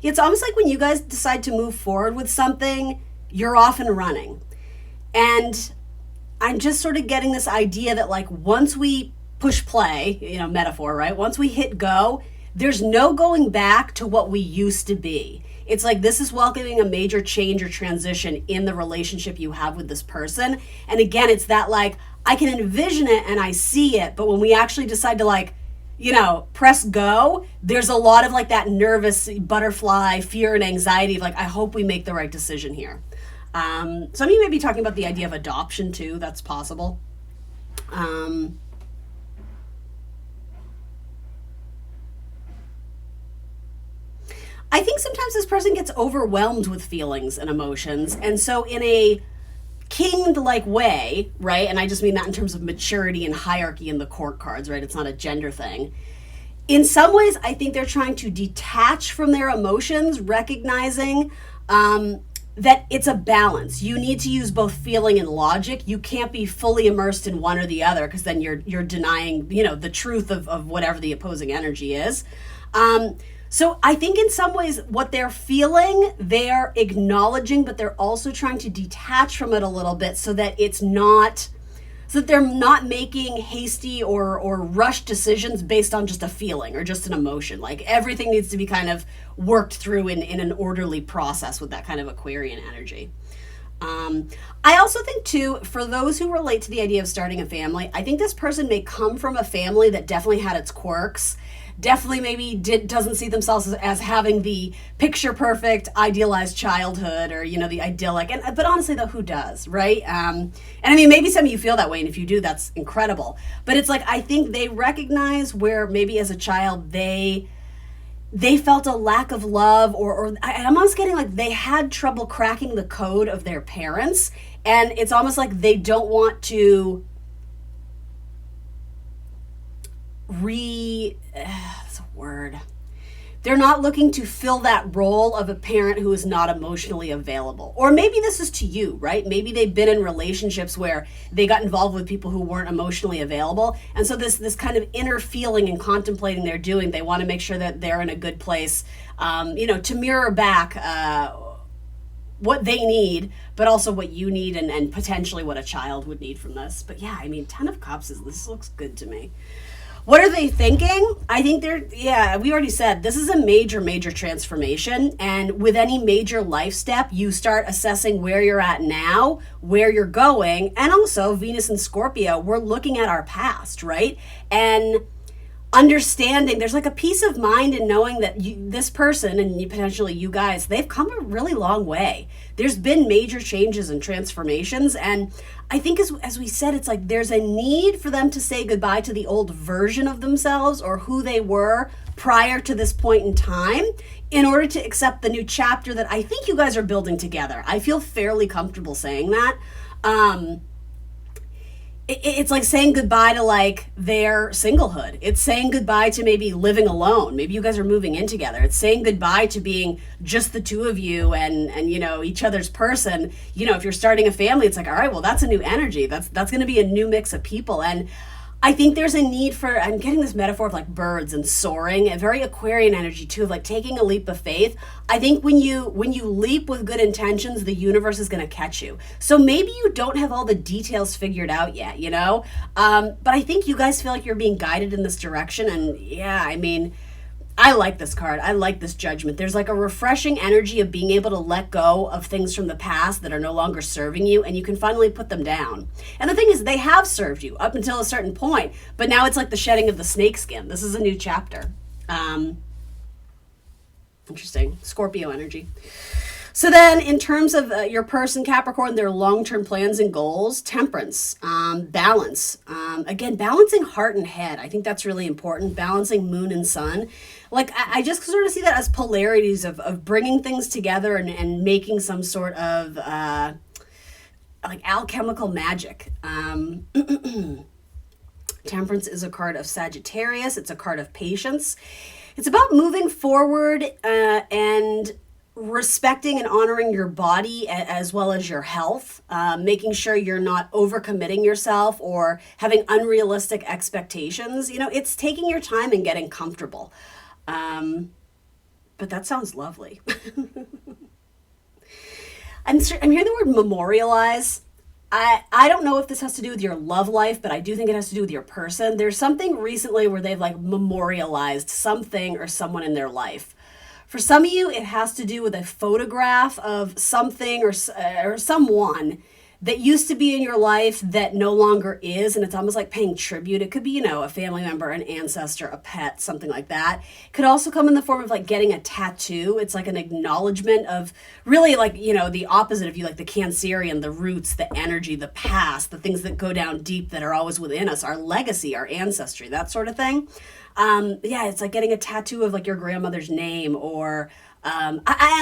It's almost like when you guys decide to move forward with something, you're off and running. And I'm just sort of getting this idea that like once we push play, metaphor, right? Once we hit go, there's no going back to what we used to be. It's like this is welcoming a major change or transition in the relationship you have with this person. And again, it's that like I can envision it and I see it, but when we actually decide to like press go, there's a lot of like that nervous butterfly fear and anxiety of like, I hope we make the right decision here. Some of you may be talking about the idea of adoption too. That's possible. I think sometimes this person gets overwhelmed with feelings and emotions. And so in a king-like way, right? And I just mean that in terms of maturity and hierarchy in the court cards, right? It's not a gender thing. In some ways, I think they're trying to detach from their emotions, recognizing that it's a balance. You need to use both feeling and logic. You can't be fully immersed in one or the other because then you're denying, the truth of whatever the opposing energy is. So I think in some ways what they're feeling, they're acknowledging, but they're also trying to detach from it a little bit so that they're not making hasty or rushed decisions based on just a feeling or just an emotion. Like everything needs to be kind of worked through in an orderly process with that kind of Aquarian energy. I also think too, for those who relate to the idea of starting a family, I think this person may come from a family that definitely had its quirks. Definitely maybe doesn't see themselves as having the picture perfect idealized childhood or the idyllic, but honestly though, who does, right? And I mean maybe some of you feel that way, and if you do, that's incredible. But it's like I think they recognize where maybe as a child they felt a lack of love, or I'm almost getting like they had trouble cracking the code of their parents, and it's almost like they don't want to that's a word. They're not looking to fill that role of a parent who is not emotionally available. Or maybe this is to you, right? Maybe they've been in relationships where they got involved with people who weren't emotionally available. And so this kind of inner feeling and contemplating they're doing, they want to make sure that they're in a good place, to mirror back what they need, but also what you need and potentially what a child would need from this. But yeah, I mean, 10 of Cups, this looks good to me. What are they thinking? I think we already said, this is a major, major transformation. And with any major life step, you start assessing where you're at now, where you're going. And also Venus and Scorpio, we're looking at our past, right? And understanding there's like a peace of mind in knowing that this person and potentially you guys, they've come a really long way. There's been major changes and transformations, and I think as we said, it's like there's a need for them to say goodbye to the old version of themselves or who they were prior to this point in time in order to accept the new chapter that I think you guys are building together. I feel fairly comfortable saying that. It's like saying goodbye to like their singlehood. It's saying goodbye to maybe living alone. Maybe you guys are moving in together. It's saying goodbye to being just the two of you and each other's person. If you're starting a family, it's like, all right, well, that's a new energy. That's going to be a new mix of people. And I think there's a need for, I'm getting this metaphor of like birds and soaring, a very Aquarian energy too, of like taking a leap of faith. I think when you leap with good intentions, the universe is going to catch you. So maybe you don't have all the details figured out yet, but I think you guys feel like you're being guided in this direction. And yeah, I mean, I like this card. I like this Judgment. There's like a refreshing energy of being able to let go of things from the past that are no longer serving you, and you can finally put them down. And the thing is, they have served you up until a certain point, but now it's like the shedding of the snakeskin. This is a new chapter. Interesting. Scorpio energy. So then in terms of your person, Capricorn, their long-term plans and goals, temperance, balance. Again, balancing heart and head. I think that's really important. Balancing moon and sun. Like, I just sort of see that as polarities of bringing things together and making some sort of like alchemical magic. Temperance is a card of Sagittarius. It's a card of patience. It's about moving forward and respecting and honoring your body as well as your health, making sure you're not overcommitting yourself or having unrealistic expectations. You know, it's taking your time and getting comfortable. But that sounds lovely. I'm hearing the word memorialize. I don't know if this has to do with your love life, but I do think it has to do with your person. There's something recently where they've like memorialized something or someone in their life. For some of you, it has to do with a photograph of something or someone that used to be in your life that no longer is, and it's almost like paying tribute. It could be, you know, a family member, an ancestor, a pet, something like that. It could also come in the form of like getting a tattoo. It's like an acknowledgement of really like, you know, the opposite of you, like the Cancerian, the roots, the energy, the past, the things that go down deep that are always within us, our legacy, our ancestry, that sort of thing. Yeah, it's like getting a tattoo of like your grandmother's name or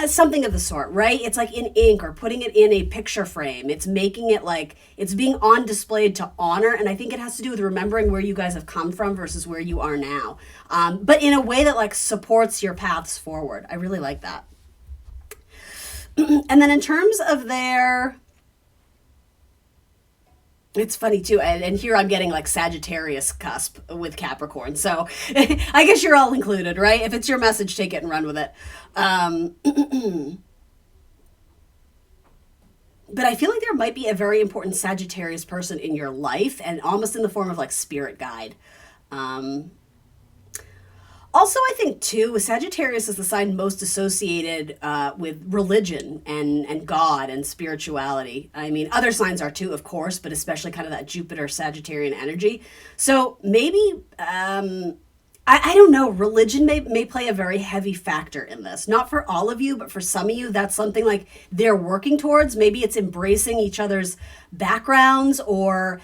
something of the sort, right? It's like in ink or putting it in a picture frame. It's making it like it's being on display to honor. And I think it has to do with remembering where you guys have come from versus where you are now. But in a way that like supports your paths forward. I really like that. And then in terms of their... It's funny too, and here I'm getting like Sagittarius cusp with Capricorn, so I guess you're all included, right? If it's your message, take it and run with it. But I feel like there might be a very important Sagittarius person in your life, and almost in the form of like spirit guide. Also, I think, too, Sagittarius is the sign most associated with religion and God and spirituality. I mean, other signs are, too, of course, but especially kind of that Jupiter Sagittarian energy. So maybe, I don't know, religion may play a very heavy factor in this. Not for all of you, but for some of you, that's something like they're working towards. Maybe it's embracing each other's backgrounds or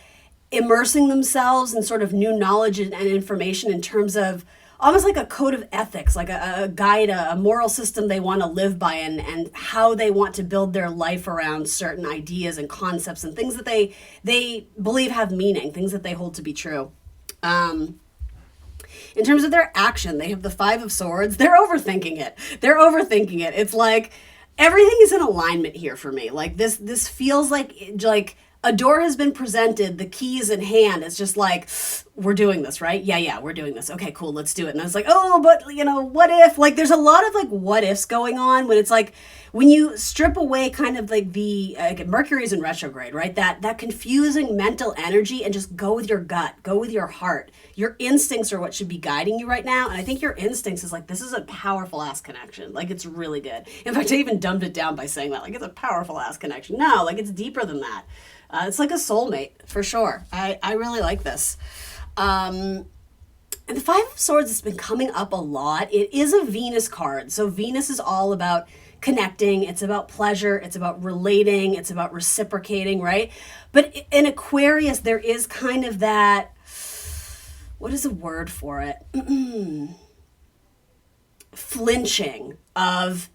immersing themselves in sort of new knowledge and information in terms of almost like a code of ethics, like a guide, a moral system they want to live by and how they want to build their life around certain ideas and concepts and things that they believe have meaning, things that they hold to be true. In terms of their action, they have the Five of Swords. They're overthinking it. It's like everything is in alignment here for me. Like this feels like a door has been presented, the key is in hand. It's just like, we're doing this, right? Yeah, we're doing this. Okay, cool, let's do it. And I was like, oh, but you know, what if? Like there's a lot of like what ifs going on when it's like, when you strip away kind of like the, Mercury's in retrograde, right? That confusing mental energy and just go with your gut, go with your heart. Your instincts are what should be guiding you right now. And I think your instincts is like, this is a powerful ass connection. Like it's really good. In fact, I even dumbed it down by saying that, like it's a powerful ass connection. No, like it's deeper than that. It's like a soulmate, for sure. I really like this. And the Five of Swords has been coming up a lot. It is a Venus card. So Venus is all about connecting. It's about pleasure. It's about relating. It's about reciprocating, right? But in Aquarius, there is kind of that, what is the word for it? Flinching of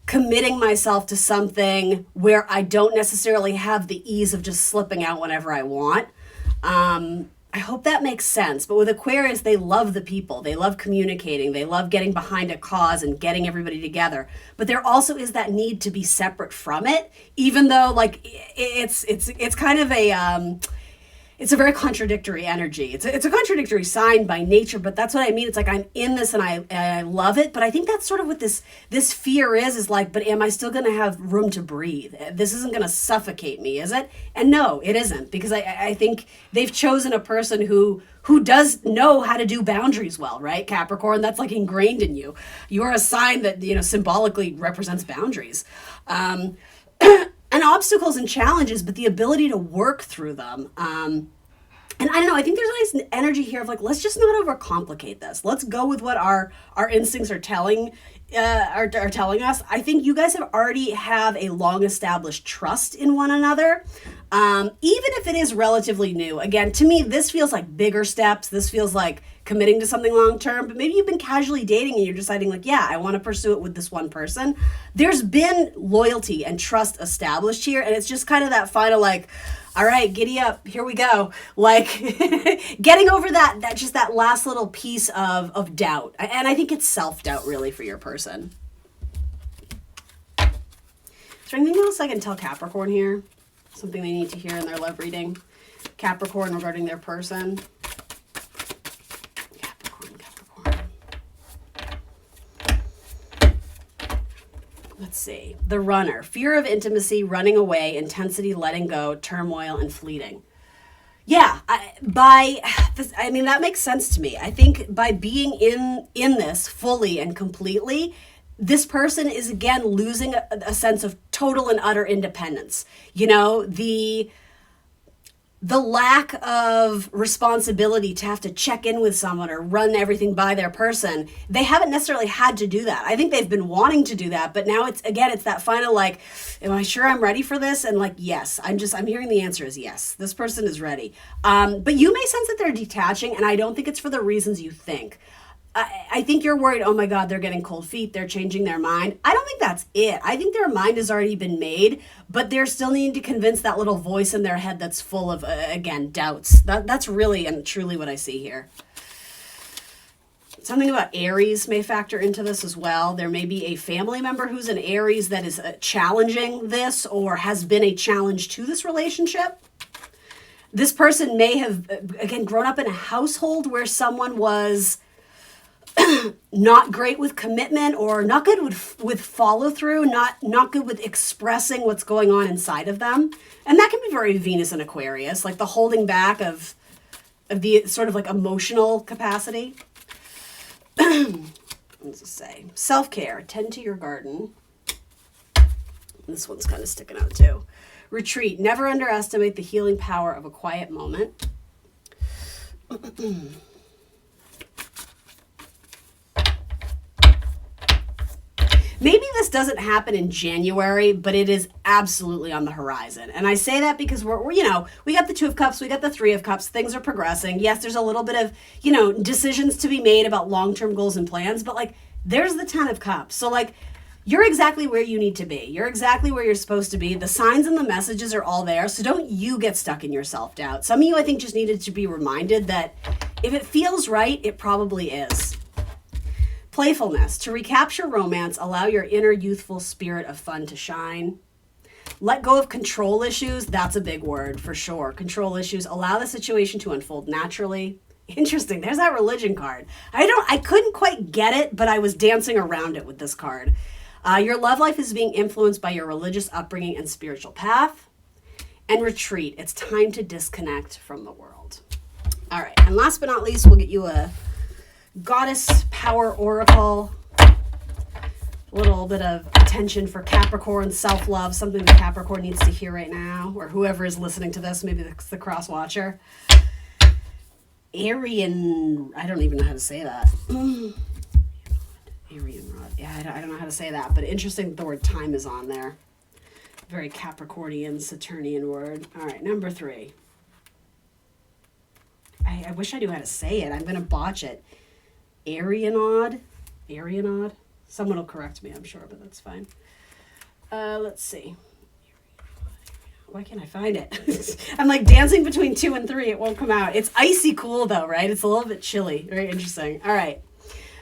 committing myself to something where I don't necessarily have the ease of just slipping out whenever I want. I hope that makes sense. But with Aquarius, they love the people. They love communicating. They love getting behind a cause and getting everybody together. But there also is that need to be separate from it, even though like it's kind of a it's a very contradictory energy. It's a contradictory sign by nature, but that's what I mean. It's like I'm in this and I love it, but I think that's sort of what this fear is like, but am I still going to have room to breathe? This isn't going to suffocate me, is it? And no, it isn't, because I think they've chosen a person who does know how to do boundaries well, right? Capricorn, that's like ingrained in you. You are a sign that, symbolically represents boundaries. And obstacles and challenges, but the ability to work through them. And I don't know, I think there's a nice energy here of like, let's just not overcomplicate this. Let's go with what our instincts are telling us. I think you guys already have a long established trust in one another. Even if it is relatively new. Again, to me, this feels like bigger steps. This feels like committing to something long term, but maybe you've been casually dating and you're deciding like, yeah, I want to pursue it with this one person. There's been loyalty and trust established here, and it's just kind of that final like, all right, giddy up, here we go. Like getting over that last little piece of doubt. And I think it's self-doubt really for your person. Is there anything else I can tell Capricorn here? Something they need to hear in their love reading? Capricorn regarding their person. Capricorn. Let's see. The runner. Fear of intimacy, running away, intensity, letting go, turmoil, and fleeting. Yeah, that makes sense to me. I think by being in this fully and completely, this person is again losing a sense of total and utter independence. The lack of responsibility to have to check in with someone or run everything by their person, they haven't necessarily had to do that. I think they've been wanting to do that, but now it's that final like, am I sure I'm ready for this? And like, yes, I'm hearing the answer is yes, this person is ready. But you may sense that they're detaching, and I don't think it's for the reasons you think. I think you're worried, oh my God, they're getting cold feet, they're changing their mind. I don't think that's it. I think their mind has already been made, but they're still needing to convince that little voice in their head that's full of, again, doubts. That's really and truly what I see here. Something about Aries may factor into this as well. There may be a family member who's an Aries that is challenging this or has been a challenge to this relationship. This person may have, again, grown up in a household where someone was not great with commitment or not good with follow through, not good with expressing what's going on inside of them. And that can be very Venus and Aquarius, like the holding back of the sort of like emotional capacity. Let's just say self-care, tend to your garden. This one's kind of sticking out too. Retreat, never underestimate the healing power of a quiet moment. Maybe this doesn't happen in January, but it is absolutely on the horizon. And I say that because we're we got the Two of Cups, we got the Three of Cups, things are progressing. Yes, there's a little bit of, decisions to be made about long-term goals and plans, but like there's the Ten of Cups. So like you're exactly where you need to be. You're exactly where you're supposed to be. The signs and the messages are all there. So don't you get stuck in your self-doubt. Some of you, I think, just needed to be reminded that if it feels right, it probably is. Playfulness. To recapture romance, allow your inner youthful spirit of fun to shine. Let go of control issues. That's a big word for sure. Control issues. Allow the situation to unfold naturally. Interesting. There's that religion card. I couldn't quite get it, but I was dancing around it with this card. Your love life is being influenced by your religious upbringing and spiritual path. And retreat. It's time to disconnect from the world. All right. And last but not least, we'll get you a Goddess Power Oracle. A little bit of attention for Capricorn, self-love, something that Capricorn needs to hear right now, or whoever is listening to this, maybe the cross watcher. Aryan, I don't even know how to say that. Aryan rod. Yeah, I don't know how to say that, but interesting that the word time is on there. Very Capricornian, Saturnian word. All right, number 3. I wish I knew how to say it. I'm going to botch it. Arianod. Someone will correct me, I'm sure, but that's fine. Let's see. Why can't I find it? I'm like dancing between 2 and 3. It won't come out. It's icy cool though, right? It's a little bit chilly. Very interesting. All right.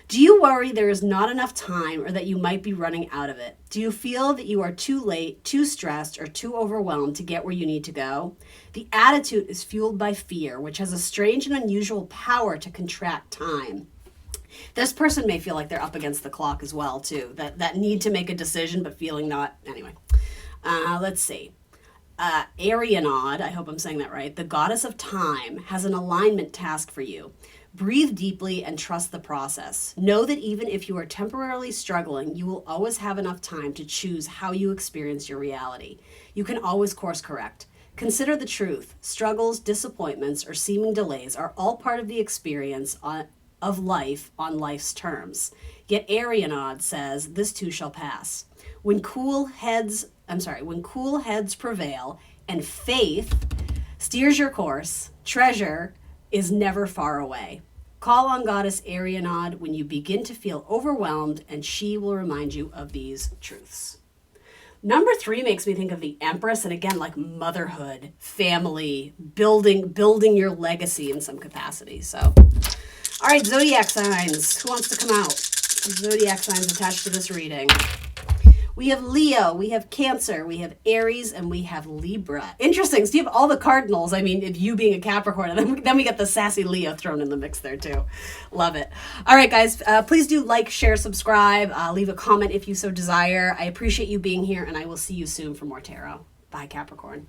Do you worry there is not enough time or that you might be running out of it? Do you feel that you are too late, too stressed, or too overwhelmed to get where you need to go? The attitude is fueled by fear, which has a strange and unusual power to contract time. This person may feel like they're up against the clock as well, too. That need to make a decision, but feeling not. Anyway, let's see. Arianod, I hope I'm saying that right, the goddess of time, has an alignment task for you. Breathe deeply and trust the process. Know that even if you are temporarily struggling, you will always have enough time to choose how you experience your reality. You can always course correct. Consider the truth. Struggles, disappointments, or seeming delays are all part of the experience of life on life's terms. Yet Arianod says, this too shall pass. When cool heads prevail and faith steers your course, treasure is never far away. Call on Goddess Arianod when you begin to feel overwhelmed, and she will remind you of these truths. Number 3 makes me think of the Empress, and again, like motherhood, family, building your legacy in some capacity. So, all right, zodiac signs. Who wants to come out? Zodiac signs attached to this reading. We have Leo, we have Cancer, we have Aries, and we have Libra. Interesting. So you have all the cardinals. I mean, you being a Capricorn, and then we get the sassy Leo thrown in the mix there too. Love it. All right, guys, please do like, share, subscribe, leave a comment if you so desire. I appreciate you being here, and I will see you soon for more tarot. Bye, Capricorn.